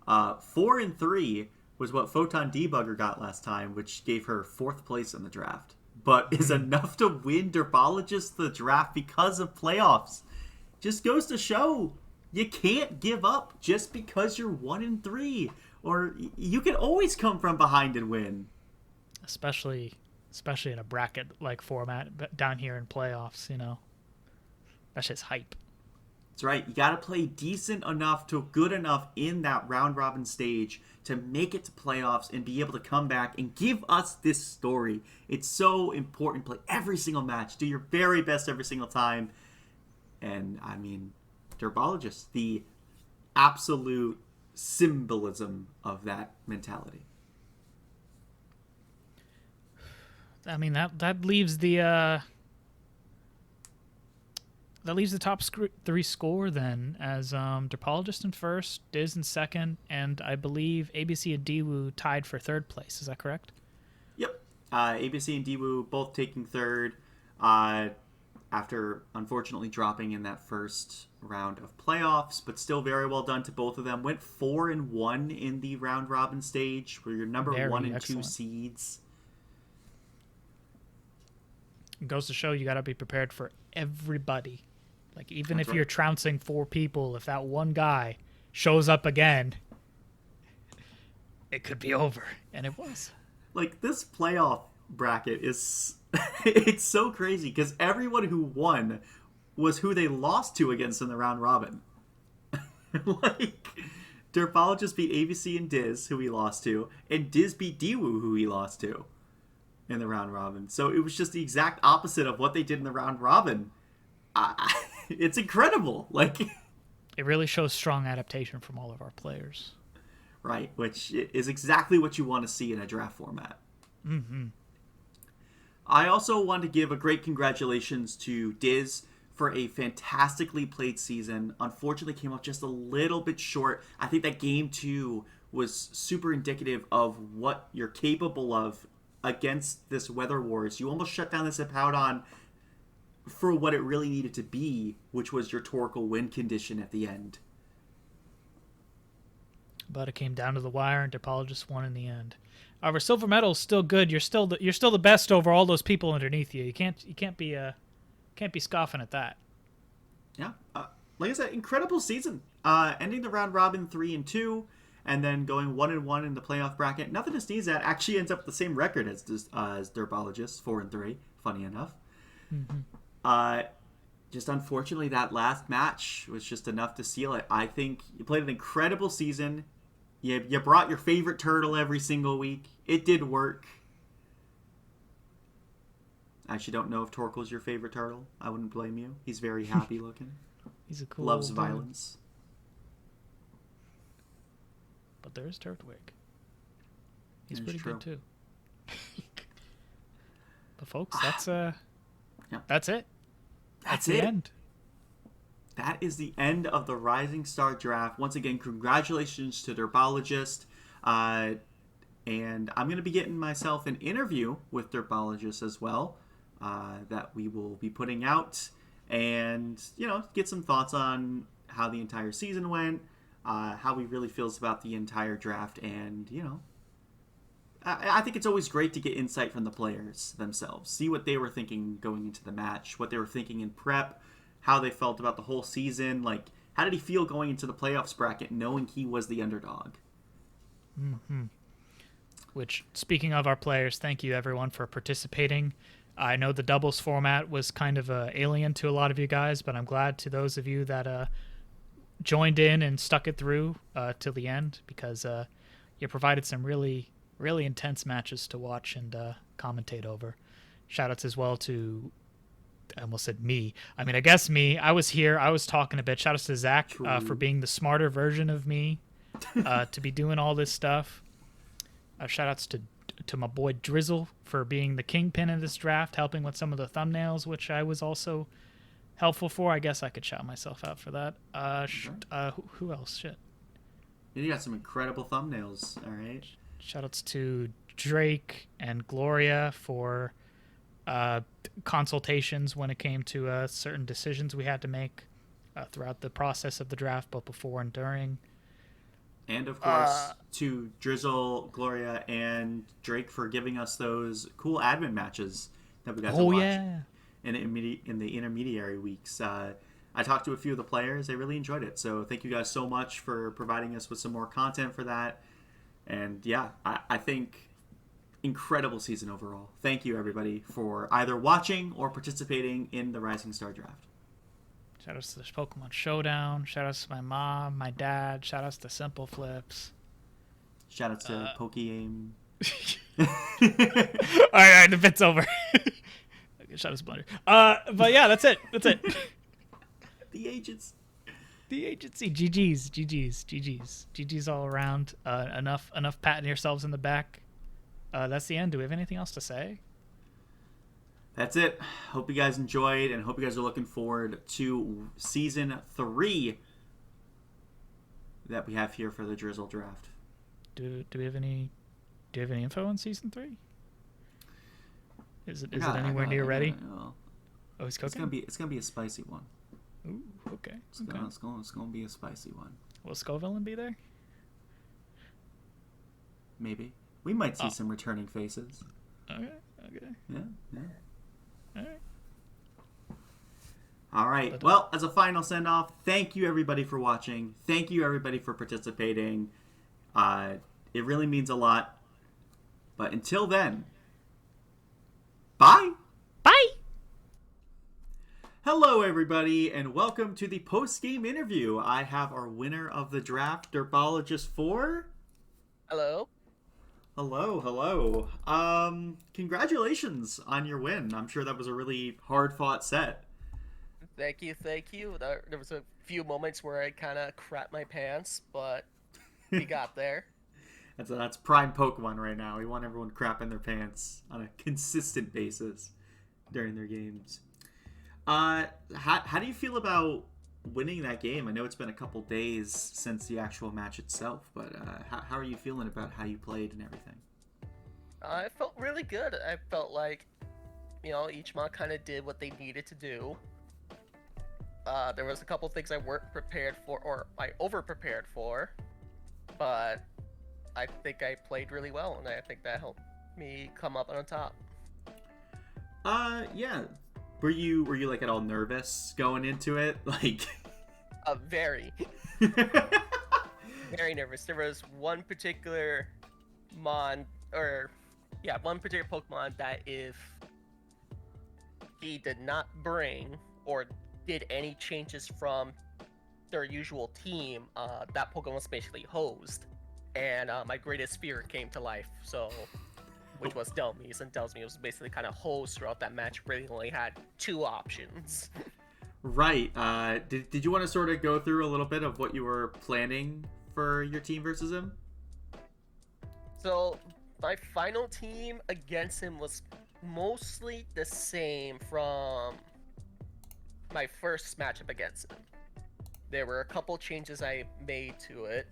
4-3 was what Photon Debugger got last time, which gave her 4th place in the draft. But is enough to win Derpologist the draft because of playoffs. Just goes to show you can't give up just because you're 1-3. Or you can always come from behind and win. Especially especially in a bracket like format down here in playoffs. That's just hype. That's right. You got to play decent enough to good enough in that round robin stage to make it to playoffs and be able to come back and give us this story. It's so important. Play every single match. Do your very best every single time. And I mean, Derbologist, the absolute symbolism of that mentality. I mean, that leaves the top three score then as Derpologist in first, Diz in second, and I believe ABC and Diwu tied for third place. Is that correct? Yep. ABC and Diwu both taking third after unfortunately dropping in that first round of playoffs, but still very well done to both of them. Went 4-1 in the round robin stage, where you're number Very 1 and excellent. 2 seeds. It goes to show you got to be prepared for everybody. Like, even That's if you're trouncing 4 people, if that one guy shows up again, it could be over. And it was. Like, this playoff bracket is it's so crazy because everyone who won was who they lost to against in the round robin. Like, Derpologist beat ABC and Diz, who he lost to, and Diz beat Diwu, who he lost to in the round robin. So it was just the exact opposite of what they did in the round robin. It's incredible. Like, it really shows strong adaptation from all of our players. Right, which is exactly what you want to see in a draft format. Mm-hmm. I also want to give a great congratulations to Diz for a fantastically played season. Unfortunately, came up just a little bit short. I think that game 2 was super indicative of what you're capable of against this Weather Wars. You almost shut down this Hippowdon for what it really needed to be, which was your Torkoal win condition at the end. But it came down to the wire, and Derpologist won in the end. However, silver medal is still good. You're still the best over all those people underneath you. You can't be scoffing at that. Yeah, like I said, incredible season. Ending the round robin 3-2, and then going 1-1 in the playoff bracket. Nothing to sneeze at. Actually, ends up with the same record as Derbologist, 4-3. Funny enough. Mm-hmm. Just unfortunately, that last match was just enough to seal it. I think you played an incredible season. You brought your favorite turtle every single week. It did work. I actually don't know if Torkoal's your favorite turtle. I wouldn't blame you. He's very happy looking. He's a cool Loves dude. violence. But there is Turtwig. He's That is pretty true. good too. But folks, that's it. That's the it. end. That is the end of the Rising Star Draft. Once again, congratulations to Derbologist. And I'm going to be getting myself an interview with Derbologist as well that we will be putting out. And, get some thoughts on how the entire season went, how he really feels about the entire draft. And, I think it's always great to get insight from the players themselves. See what they were thinking going into the match, what they were thinking in prep, how they felt about the whole season. Like, how did he feel going into the playoffs bracket knowing he was the underdog? Mm-hmm. Which, speaking of our players, thank you everyone for participating. I know the doubles format was kind of alien to a lot of you guys, but I'm glad to those of you that joined in and stuck it through till the end, because you provided some really, really intense matches to watch and commentate over. Shoutouts as well to, I almost said me. I mean, I guess me. I was here. I was talking a bit. Shoutouts to Zach for being the smarter version of me to be doing all this stuff. Shoutouts to my boy Drizzle for being the kingpin in this draft, helping with some of the thumbnails, which I was also helpful for. I guess I could shout myself out for that. Who else? Shit. You got some incredible thumbnails, all right? Shoutouts to Drake and Gloria for consultations when it came to certain decisions we had to make throughout the process of the draft, both before and during. And, of course, to Drizzle, Gloria, and Drake for giving us those cool admin matches that we got to watch in the intermediary weeks. I talked to a few of the players. They really enjoyed it. So thank you guys so much for providing us with some more content for that. And, yeah, I think incredible season overall. Thank you, everybody, for either watching or participating in the Rising Star Draft. Shout outs to the Pokemon Showdown. Shout outs to my mom, my dad. Shout outs to Simple Flips. Shout outs to PokeAim. All right, the bit's over. Shout outs to Blunder. But yeah, that's it. The agents. The agency. GG's all around. Enough patting yourselves in the back. That's the end. Do we have anything else to say? That's it. Hope you guys enjoyed, and hope you guys are looking forward to Season 3 that we have here for the Drizzle Draft. Do we have any info on Season 3? Is it anywhere near ready? Oh, he's cooking? It's gonna be a spicy one. Ooh, okay. It's gonna be a spicy one. Will Scovillain be there? Maybe. We might see some returning faces. Okay. Yeah. All right. All right. Well, as a final send-off, thank you everybody for watching. Thank you everybody for participating. It really means a lot. But until then, bye. Bye. Hello, everybody, and welcome to the post-game interview. I have our winner of the draft, Derbologist 4. Hello. Hello. Congratulations on your win. I'm sure that was a really hard-fought set. Thank you. There was a few moments where I kind of crapped my pants, but we got there. That's prime Pokemon right now. We want everyone crapping their pants on a consistent basis during their games. How do you feel about winning that game? I know it's been a couple days since the actual match itself, but how are you feeling about how you played and everything? I felt really good. I felt like, each mod kind of did what they needed to do. There was a couple things I weren't prepared for, or I over-prepared for, but I think I played really well, and I think that helped me come up on top. Yeah. Were you like at all nervous going into it? Like, very. Very nervous. There was one particular Pokemon that if he did not bring or did any changes from their usual team, that Pokemon was basically hosed. And my greatest fear came to life, which was Delmise, and Delmise was basically kind of hosed throughout that match. Really only had two options. Right. Did you want to sort of go through a little bit of what you were planning for your team versus him? So my final team against him was mostly the same from my first matchup against him. There were a couple changes I made to it.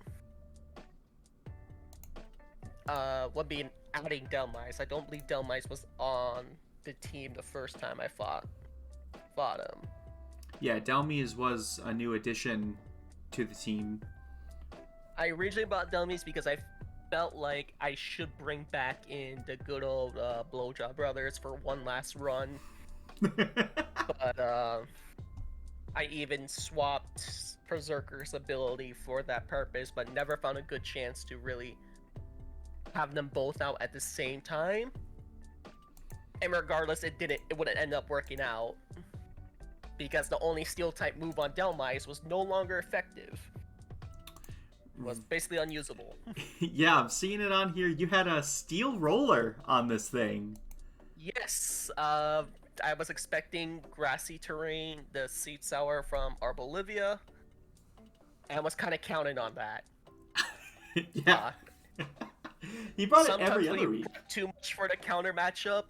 One being adding Delmise. I don't believe Delmise was on the team the first time I fought him. Yeah, Delmise was a new addition to the team. I originally bought Delmise because I felt like I should bring back in the good old Blowjob Brothers for one last run. But I even swapped Berserker's ability for that purpose, but never found a good chance to really have them both out at the same time. And regardless, it wouldn't end up working out because the only steel type move on Delmise was no longer effective. It was basically unusable. Yeah, I'm seeing it on here. You had a steel roller on this thing. Yes, I was expecting grassy terrain, the Seed Sour from Arbolivia, and was kind of counting on that. Yeah. He brought it every other week. Too much for the counter matchup,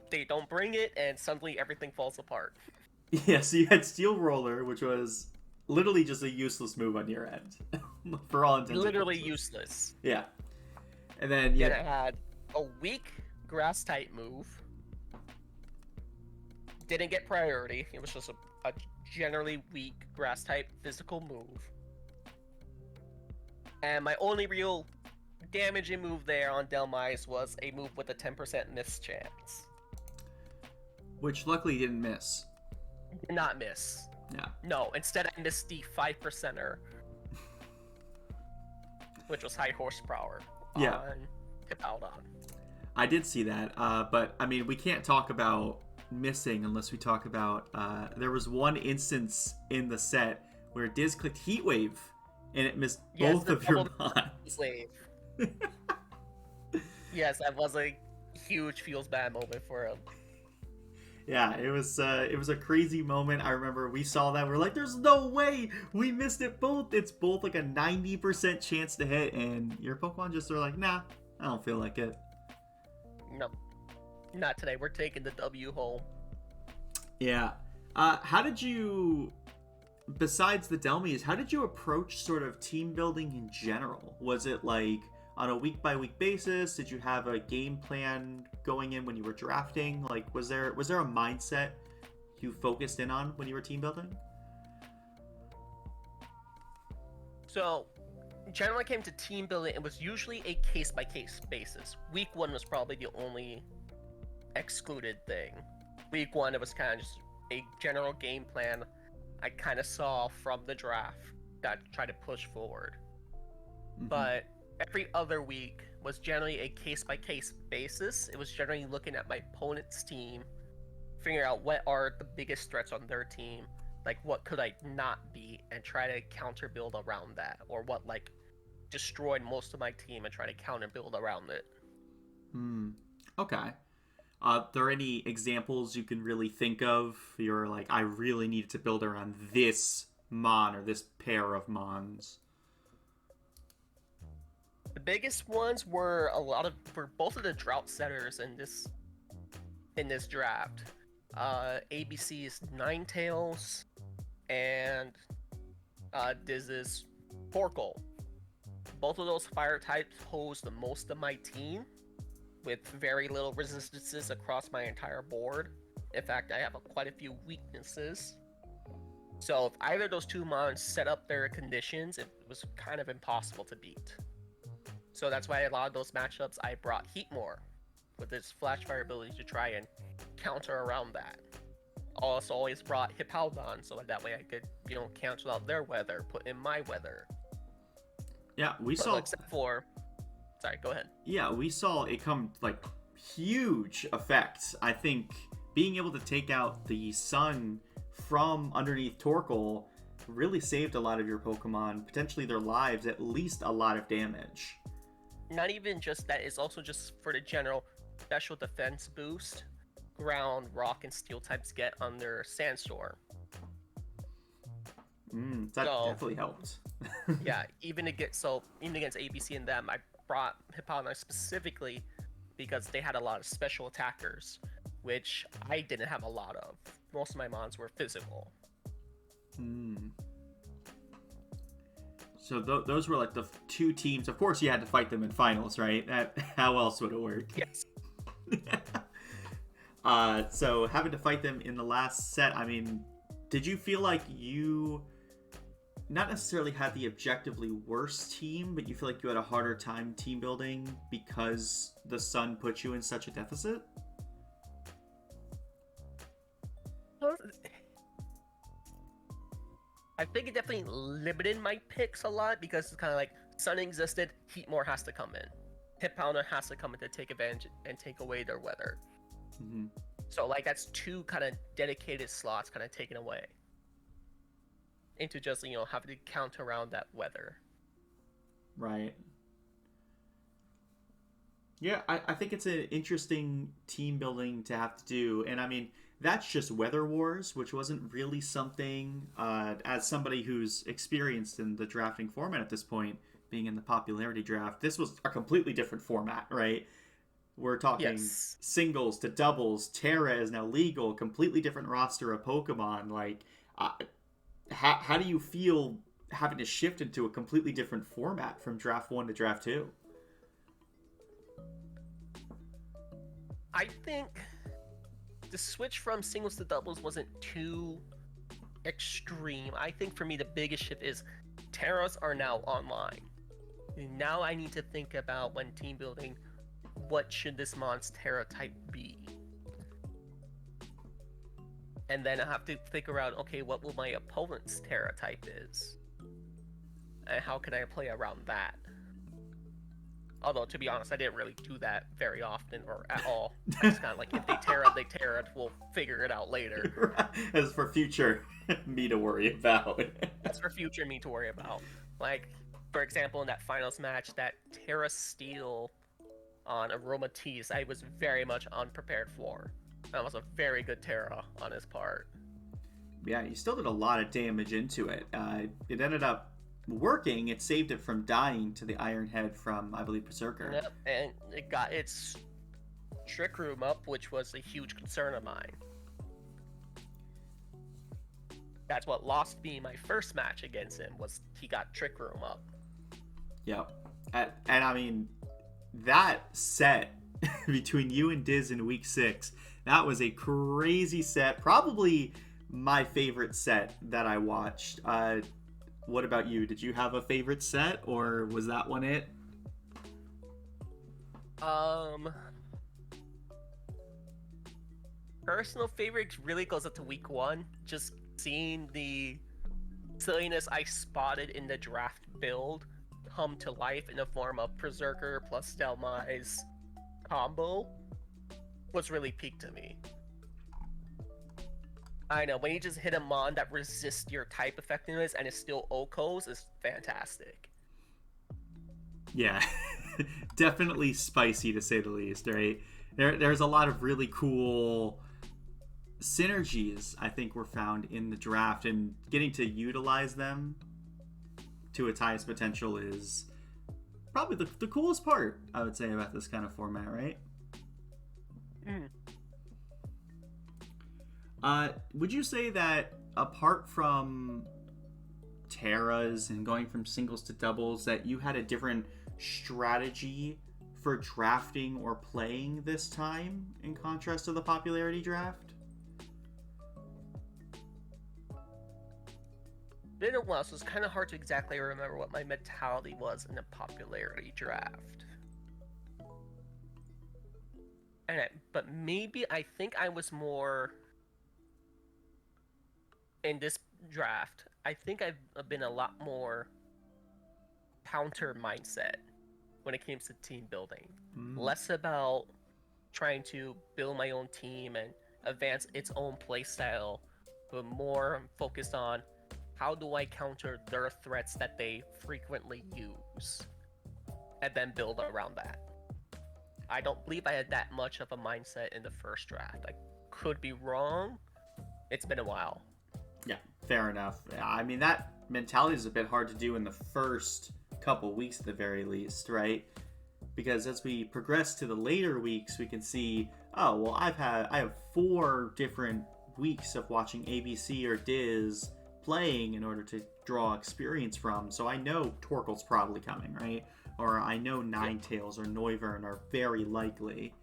they don't bring it, and suddenly everything falls apart. Yeah, so you had Steel Roller, which was literally just a useless move on your end. For all intents and Literally purposes. useless. Yeah. And then, Then it had a weak grass type move. Didn't get priority. It was just a generally weak grass type physical move. And my only real damaging move there on Delmise was a move with a 10% miss chance. Which luckily didn't miss. Did not miss. Yeah. No, instead I missed the 5%er. Which was high horsepower yeah. on Hippowdon. I did see that, but I mean, we can't talk about missing unless we talk about. There was one instance in the set where Diz clicked Heat Wave, and it missed both of your mons. Wave. Yes, that was a huge feels bad moment for him. Yeah, it was a crazy moment. I remember we saw that. We're like, "There's no way we missed it both. It's both like a 90% chance to hit," and your Pokemon just are like, "Nah, I don't feel like it." No, not today. We're taking the W home. Yeah. How did you, besides the Delmies, how did you approach sort of team building in general? Was it like on a week by week basis? Did you have a game plan going in when you were drafting? Like, was there a mindset you focused in on when you were team building? So, generally, came to team building, it was usually a case by case basis. Week 1 was probably the only excluded thing. Week 1, it was kind of just a general game plan I kind of saw from the draft that I tried to push forward. Mm-hmm. But every other week was generally a case by case basis. It was generally looking at my opponent's team, figuring out what are the biggest threats on their team, like what could I not beat, and try to counter build around that, or what like destroyed most of my team and try to counter build around it. Okay. Are there any examples you can really think of? You're like, I really needed to build around this mon or this pair of mons. The biggest ones were for both of the drought setters in this draft. ABC's Ninetales and Diz's Torkoal. Both of those fire types pose the most of my team, with very little resistances across my entire board. In fact, I have quite a few weaknesses. So if either of those two mons set up their conditions, it was kind of impossible to beat. So that's why a lot of those matchups I brought Heatmore with its flash fire ability to try and counter around that. Also always brought Hippowdon, so that way I could, cancel out their weather, put in my weather. Yeah, we saw. Except for, sorry, go ahead. Yeah, we saw it come like huge effect. I think being able to take out the sun from underneath Torkoal really saved a lot of your Pokemon, potentially their lives, at least a lot of damage. Not even just that, it's also just for the general special defense boost ground, rock, and steel types get on their Sandstorm. That definitely helped. Yeah, even against ABC and them, I brought Hippowdon specifically because they had a lot of special attackers, which I didn't have a lot of. Most of my mons were physical. So those were like the two teams. Of course, you had to fight them in finals, right? How else would it work? Yes. So having to fight them in the last set, I mean, did you feel like you not necessarily had the objectively worst team, but you feel like you had a harder time team building because the sun put you in such a deficit? I think it definitely limited my picks a lot because it's kind of like Sun existed, Heatmore has to come in. Hippowdon has to come in to take advantage and take away their weather. Mm-hmm. So like that's two kind of dedicated slots kind of taken away into just, having to count around that weather. Right. Yeah, I think it's an interesting team building to have to do. And I mean, that's just Weather Wars, which wasn't really something, as somebody who's experienced in the drafting format at this point, being in the popularity draft, this was a completely different format, right? We're talking singles to doubles. Terra is now legal, completely different roster of Pokemon. Like, how do you feel having to shift into a completely different format from draft 1 to draft 2? I think the switch from singles to doubles wasn't too extreme. I think for me the biggest shift is Terras are now online. Now I need to think about when team building, what should this mon's Terra type be? And then I have to figure out, okay, what will my opponent's Terra type is? And how can I play around that? Although, to be honest, I didn't really do that very often or at all. I just kind of like, if they tear it, they tear it. We'll figure it out later. As for future me to worry about. That's for future me to worry about. Like, for example, in that finals match, that Terra Steel on Aromatisse, I was very much unprepared for. That was a very good Terra on his part. Yeah, you still did a lot of damage into it. It ended up working. It saved it from dying to the Iron Head from, I believe, Berserker. Yep, and it got its Trick Room up, which was a huge concern of mine. That's what lost me my first match against him, was he got Trick Room up. Yep. And I mean, that set between you and Diz in week 6, that was a crazy set. Probably my favorite set that I watched. What about you? Did you have a favorite set, or was that one it? Personal favorite really goes up to week 1. Just seeing the silliness I spotted in the draft build come to life in the form of Berserker plus Delmai's combo was really peak to me. I know, when you just hit a mon that resists your type effectiveness and is still Okos is fantastic. Yeah, definitely spicy to say the least, right? There's a lot of really cool synergies I think were found in the draft, and getting to utilize them to its highest potential is probably the coolest part, I would say, about this kind of format, right? Would you say that apart from Terras and going from singles to doubles, that you had a different strategy for drafting or playing this time in contrast to the popularity draft? Been a while, so it's kind of hard to exactly remember what my mentality was in the popularity draft. But maybe I think I was more in this draft. I think I've been a lot more counter mindset when it comes to team building. Less about trying to build my own team and advance its own playstyle, but more focused on how do I counter their threats that they frequently use, and then build around that. I don't believe I had that much of a mindset in the first draft. I could be wrong. It's been a while. Yeah, fair enough. I mean, that mentality is a bit hard to do in the first couple weeks at the very least, right? Because as we progress to the later weeks, we can see, oh, well, I have 4 different weeks of watching ABC or Diz playing in order to draw experience from, so I know Torkel's probably coming, right? Or I know Ninetales or Noivern are very likely.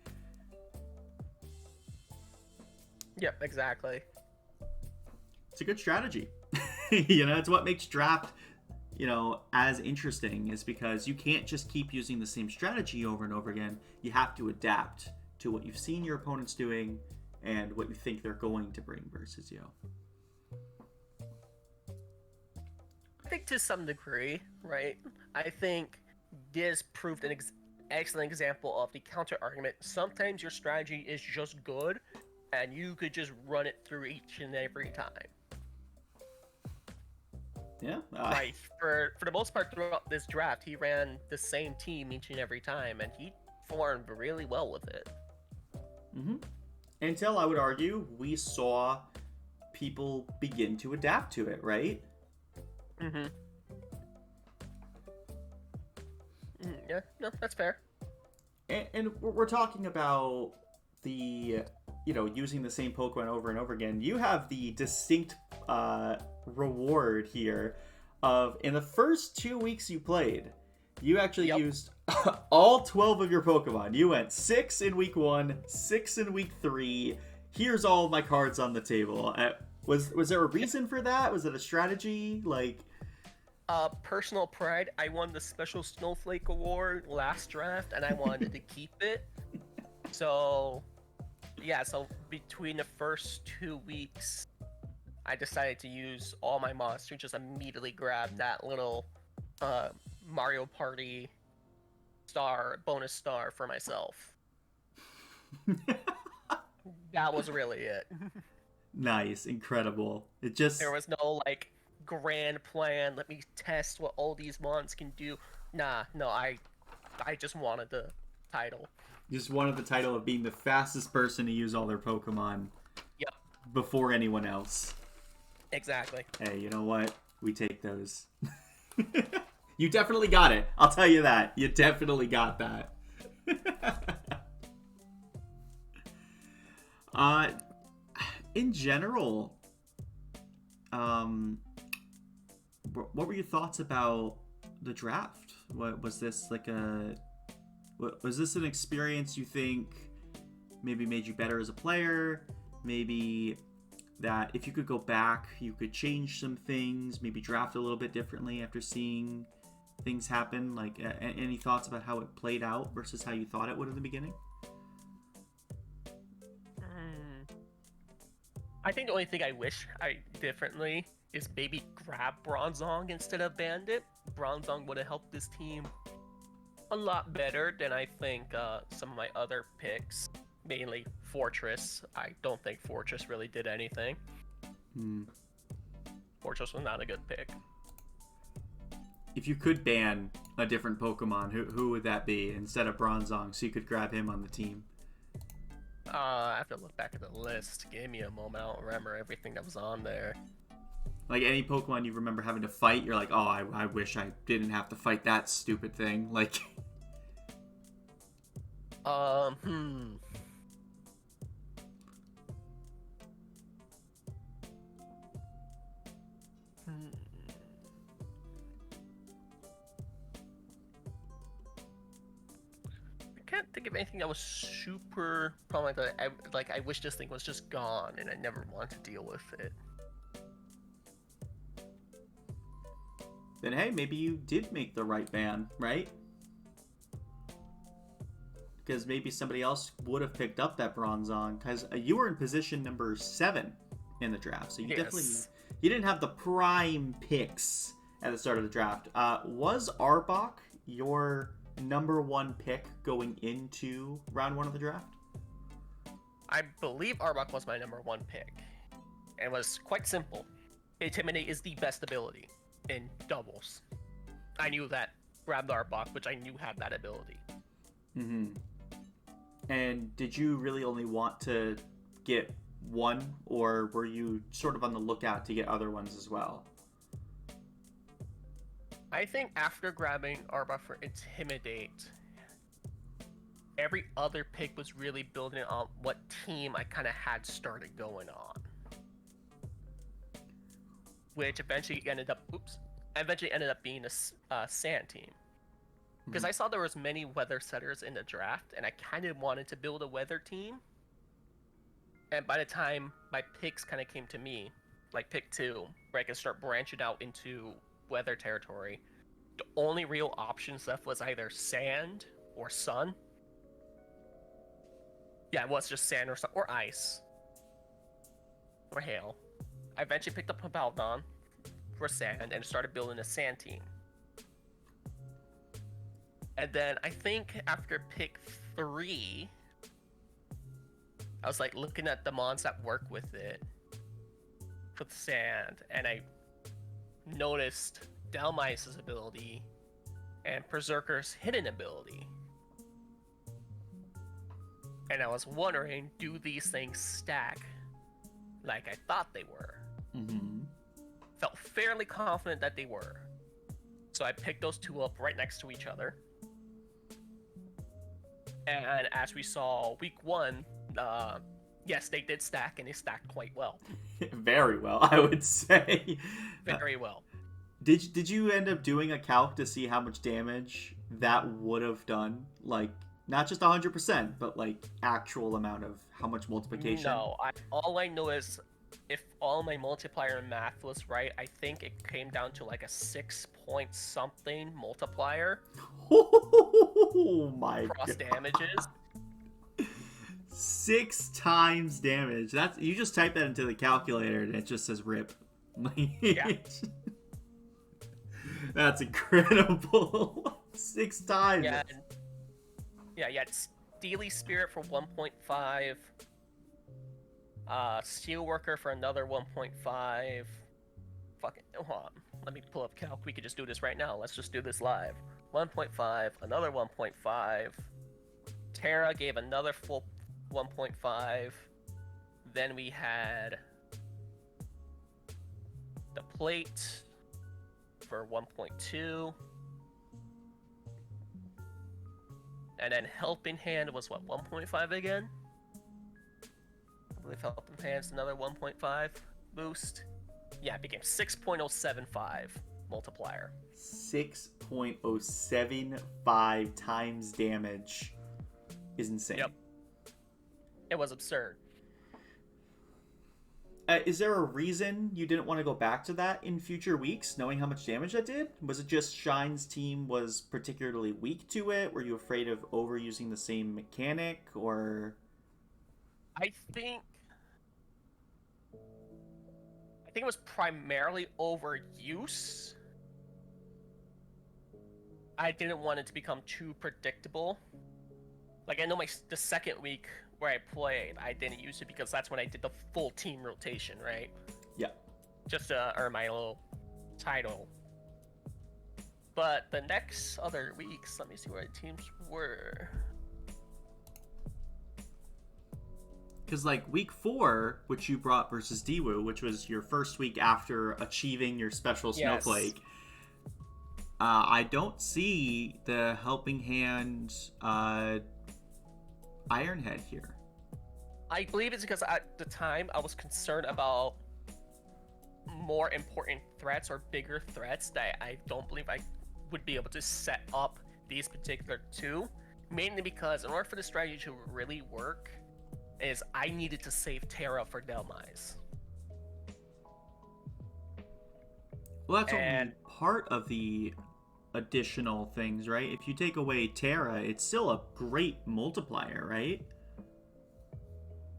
Yep, exactly. It's a good strategy. It's what makes draft, as interesting, is because you can't just keep using the same strategy over and over again. You have to adapt to what you've seen your opponents doing and what you think they're going to bring versus you. I think to some degree, right? I think Diz proved an excellent example of the counter argument. Sometimes your strategy is just good, and you could just run it through each and every time. Yeah. Right. For the most part throughout this draft, he ran the same team each and every time, and he performed really well with it. Mm-hmm. Until, I would argue, we saw people begin to adapt to it, right? Mm-hmm. Yeah, no, that's fair. And we're talking about the, using the same Pokemon over and over again. You have the distinct reward here of, in the first 2 weeks you played, you actually used all 12 of your Pokemon. You went 6 in week 1, 6 in week 3. Here's all of my cards on the table. Was there a reason for that? Was it a strategy? Personal pride. I won the Special Snowflake Award last draft, and I wanted to keep it. So between the first 2 weeks, I decided to use all my monsters, just immediately grab that little Mario Party bonus star for myself. That was really it. Nice, incredible. It just There was no like grand plan. Let me test what all these mons can do. Nah, no, I just wanted the title. just wanted the title of being the fastest person to use all their Pokemon. Yep. Before anyone else. Exactly. Hey, you know what? We take those. You definitely got it. I'll tell you that. You definitely got that. In general, what were your thoughts about the draft? What was this like was this an experience you think maybe made you better as a player? Maybe that if you could go back, you could change some things, maybe draft a little bit differently after seeing things happen? Like, any thoughts about how it played out versus how you thought it would in the beginning? I think the only thing I wish I differently is maybe grab Bronzong instead of Bandit. Bronzong would have helped this team a lot better than I think some of my other picks. Mainly Fortress. I don't think Fortress really did anything. Fortress was not a good pick. If you could ban a different Pokemon, who would that be instead of Bronzong, so you could grab him on the team? I have to look back at the list. Give me a moment. I don't remember everything that was on there. Like, any Pokemon you remember having to fight, you're like, oh, I wish I didn't have to fight that stupid thing. Like, I can't think of anything that was super problematic. I wish this thing was just gone and I never want to deal with it. then hey, maybe you did make the right ban, right? Because maybe somebody else would have picked up that Bronzong, because you were in position number 7 in the draft, so you definitely you didn't have the prime picks at the start of the draft. Was Arbok your number 1 pick going into round 1 of the draft? I believe Arbok was my number 1 pick. And it was quite simple. Intimidate is the best ability in doubles. I knew that. Grabbed Arbok, which I knew had that ability. Mm-hmm. And did you really only want to get one, or were you sort of on the lookout to get other ones as well? I think after grabbing Arbok for Intimidate, every other pick was really building on what team I kind of had started going on. Which eventually ended up being a Sand team. Because I saw there was many weather setters in the draft, and I kind of wanted to build a weather team. And by the time my picks kind of came to me, like pick 2, where I could start branching out into weather territory, the only real options left was either Sand or Sun. Yeah, it was just Sand or Sun, or Ice. Or Hail. I eventually picked up Papaldon for Sand and started building a Sand team. And then I think after pick 3, I was like looking at the mons that work with it, with Sand, and I noticed Dhelmice's ability and Berserker's hidden ability. And I was wondering, do these things stack like I thought they were? Mm-hmm. Felt fairly confident that they were. So I picked those 2 up right next to each other. And as we saw week 1, yes, they did stack, and they stacked quite well. Very well, I would say. Very well. Did you end up doing a calc to see how much damage that would have done? Like, not just 100%, but like actual amount of how much multiplication? No, all I know is if all my multiplier math was right, I think it came down to like a 6 point something multiplier. Oh my cross god. Damages. 6 times damage. That's, you just type that into the calculator and it just says rip. Yeah. That's incredible. 6 times. Yeah, Yeah, you had Steely Spirit for 1.5. Steelworker for another 1.5. Fucking, hold on. Let me pull up calc. We could just do this right now. Let's just do this live. 1.5, another 1.5. Terra gave another full 1.5. Then we had the plate for 1.2. And then Helping Hand was what, 1.5 again? I believe Helping Hand's another 1.5 boost. Yeah, it became 6.075 multiplier. 6.075 times damage is insane. Yep. It was absurd. Is there a reason you didn't want to go back to that in future weeks, knowing how much damage that did? Was it just Shine's team was particularly weak to it? Were you afraid of overusing the same mechanic, or...? I think it was primarily overuse. I didn't want it to become too predictable. Like, I know the second week where I played, I didn't use it because that's when I did the full team rotation, right? Yeah. Just to earn my little title. But the next other weeks, let me see where the teams were. Because, like, week 4, which you brought versus Daewoo, which was your first week after achieving your special Snowflake, I don't see the Helping Hand Ironhead here. I believe it's because at the time I was concerned about more important threats or bigger threats that I don't believe I would be able to set up these particular two. Mainly because in order for the strategy to really work, is I needed to save Terra for Delmise. Well, that's only part of the additional things, right? If you take away Terra, it's still a great multiplier, right?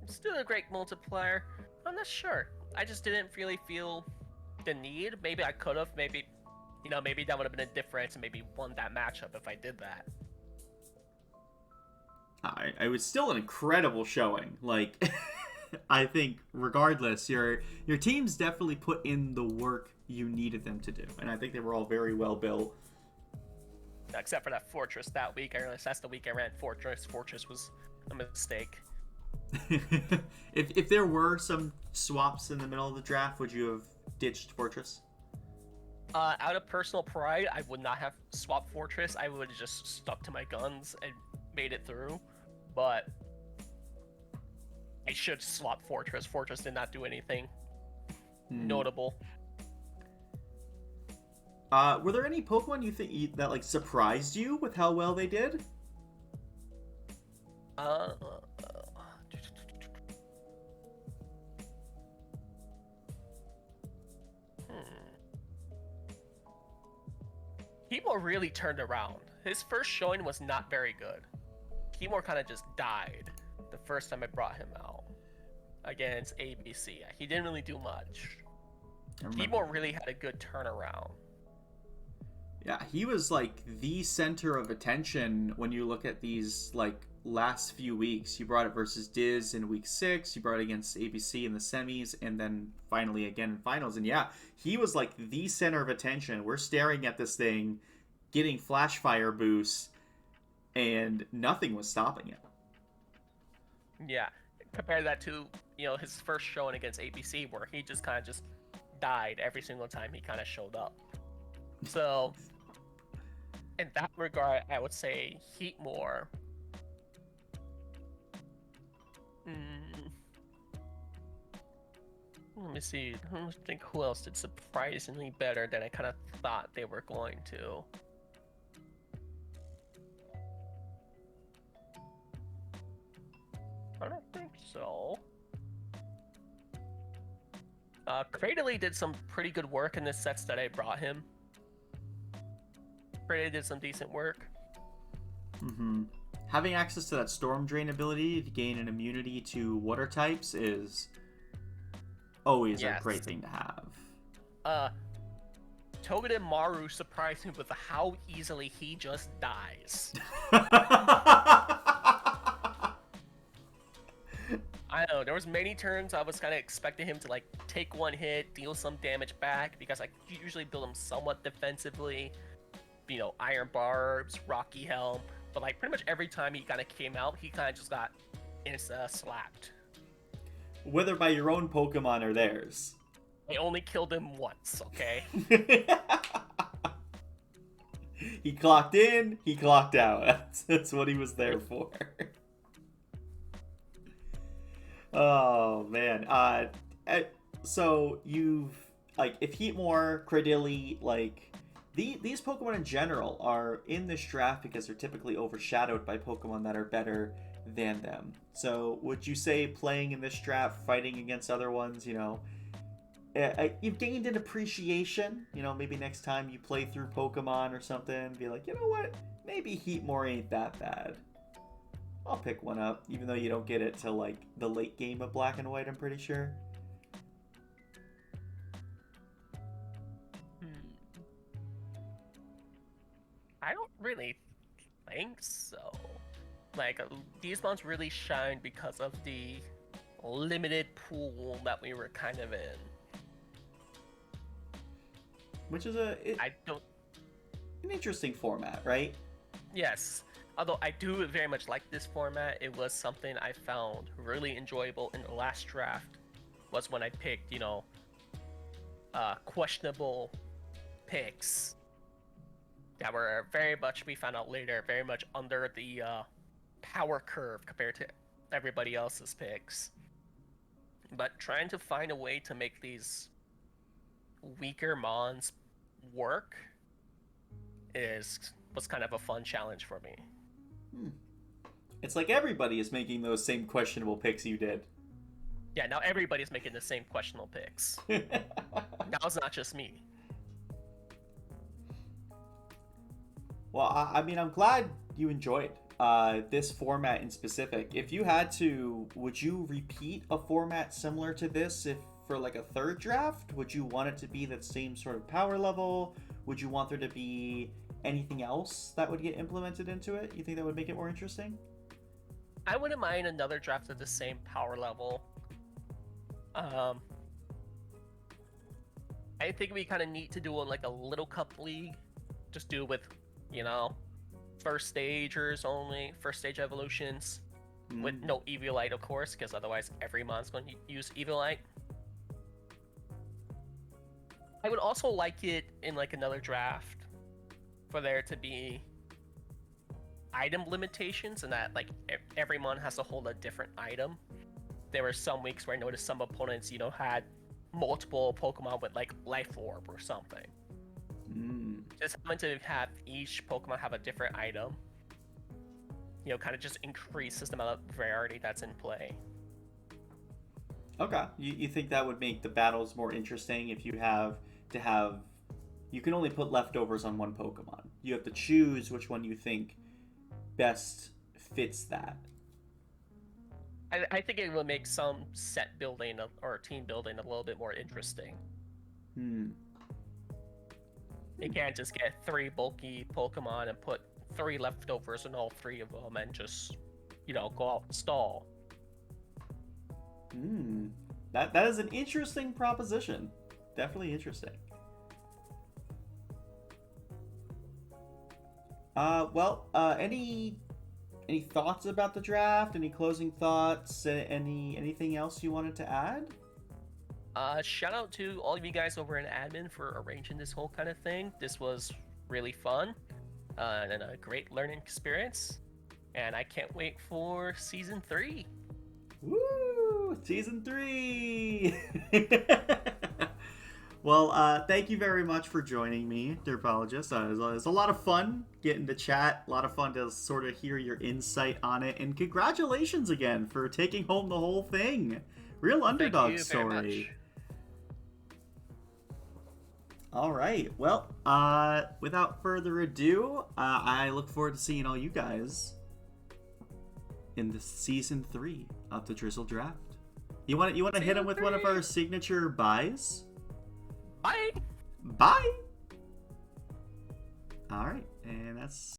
Still a great multiplier. I'm not sure. I just didn't really feel the need. Maybe I could have. Maybe, maybe that would have been a difference and maybe won that matchup if I did that. It was still an incredible showing. Like, I think regardless, your teams definitely put in the work you needed them to do, and I think they were all very well built. Except for that Fortress that week. I realized that's the week I ran Fortress. Fortress was a mistake. If there were some swaps in the middle of the draft, would you have ditched Fortress? Out of personal pride, I would not have swapped Fortress. I would have just stuck to my guns and made it through. But I should swap Fortress. Fortress did not do anything notable. Were there any Pokemon you think that like surprised you with how well they did? Keyboard really turned around. His first showing was not very good. Keyboard kind of just died the first time I brought him out against ABC. He didn't really do much. Keyboard really had a good turnaround. Yeah, he was like the center of attention when you look at these like last few weeks. You brought it versus Diz in week 6, you brought it against ABC in the semis, and then finally again in finals. And yeah, he was like the center of attention. We're staring at this thing getting flash fire boosts and nothing was stopping it. Yeah, compare that to, his first showing against ABC where he just kind of just died every single time he kind of showed up. So in that regard, I would say Heatmore. Let me see. I think who else did surprisingly better than I kind of thought they were going to. I don't think so. Cradley did some pretty good work in the sets that I brought him. Cradley did some decent work. Having access to that Storm Drain ability to gain an immunity to water types is always a great thing to have. Togedemaru Maru surprised me with how easily he just dies. I don't know, there was many turns I was kind of expecting him to like take one hit, deal some damage back, because I usually build him somewhat defensively. You know, Iron Barbs, Rocky Helm, but like pretty much every time he kind of came out, he kind of just got slapped. Whether by your own Pokemon or theirs. I only killed him once, okay? He clocked in, he clocked out. That's what he was there for. Oh, man. So you've, like, if Heatmore, Cradily, like, these Pokemon in general are in this draft because they're typically overshadowed by Pokemon that are better than them. So would you say playing in this draft, fighting against other ones, you know, you've gained an appreciation, you know, maybe next time you play through Pokemon or something, be like, you know what, maybe Heatmore ain't that bad. I'll pick one up, even though you don't get it till, like, the late game of Black and White, I'm pretty sure. I don't really think so. Like, these ones really shine because of the limited pool that we were kind of in. Which is an interesting format, right? Yes. Although I do very much like this format, it was something I found really enjoyable in the last draft, was when I picked, you know, questionable picks that were very much, we found out later, very much under the power curve compared to everybody else's picks. But trying to find a way to make these weaker mons work was kind of a fun challenge for me. It's like everybody is making those same questionable picks you did. Yeah, now everybody's making the same questionable picks. Now it's not just me. Well, I mean, I'm glad you enjoyed this format in specific. If you had to, would you repeat a format similar to this if for like a third draft? Would you want it to be that same sort of power level? Would you want there to be anything else that would get implemented into it? You think that would make it more interesting? I wouldn't mind another draft at the same power level. I think we kind of need to do like a little cup league. Just do it with, you know, first stagers only, first stage evolutions, with no Eviolite, of course, because otherwise every mon's going to use Eviolite. I would also like it in like another draft for there to be item limitations, and that like every mon has to hold a different item. There were some weeks where I noticed some opponents, you know, had multiple Pokemon with like Life Orb or something. Just having to have each Pokemon have a different item, you know, kind of just increases the amount of variety that's in play. Okay. You think that would make the battles more interesting if you have to have... You can only put leftovers on one Pokemon. You have to choose which one you think best fits that. I think it will make some set building or team building a little bit more interesting. You can't just get 3 bulky Pokemon and put 3 leftovers in all 3 of them and just, you know, go out and stall. That is an interesting proposition. Definitely interesting. Any thoughts about the draft? Any closing thoughts? Anything else you wanted to add? Shout out to all of you guys over in admin for arranging this whole kind of thing. This was really fun and a great learning experience. And I can't wait for season 3. Woo! Season 3! Well, thank you very much for joining me, Derpologist. It was a lot of fun getting to chat. A lot of fun to sort of hear your insight on it. And congratulations again for taking home the whole thing. Real underdog story. All right. Well, without further ado, I look forward to seeing all you guys in the season 3 of the Drizzle Draft. You want to hit him with one of our signature buys? Bye. Bye. All right, and that's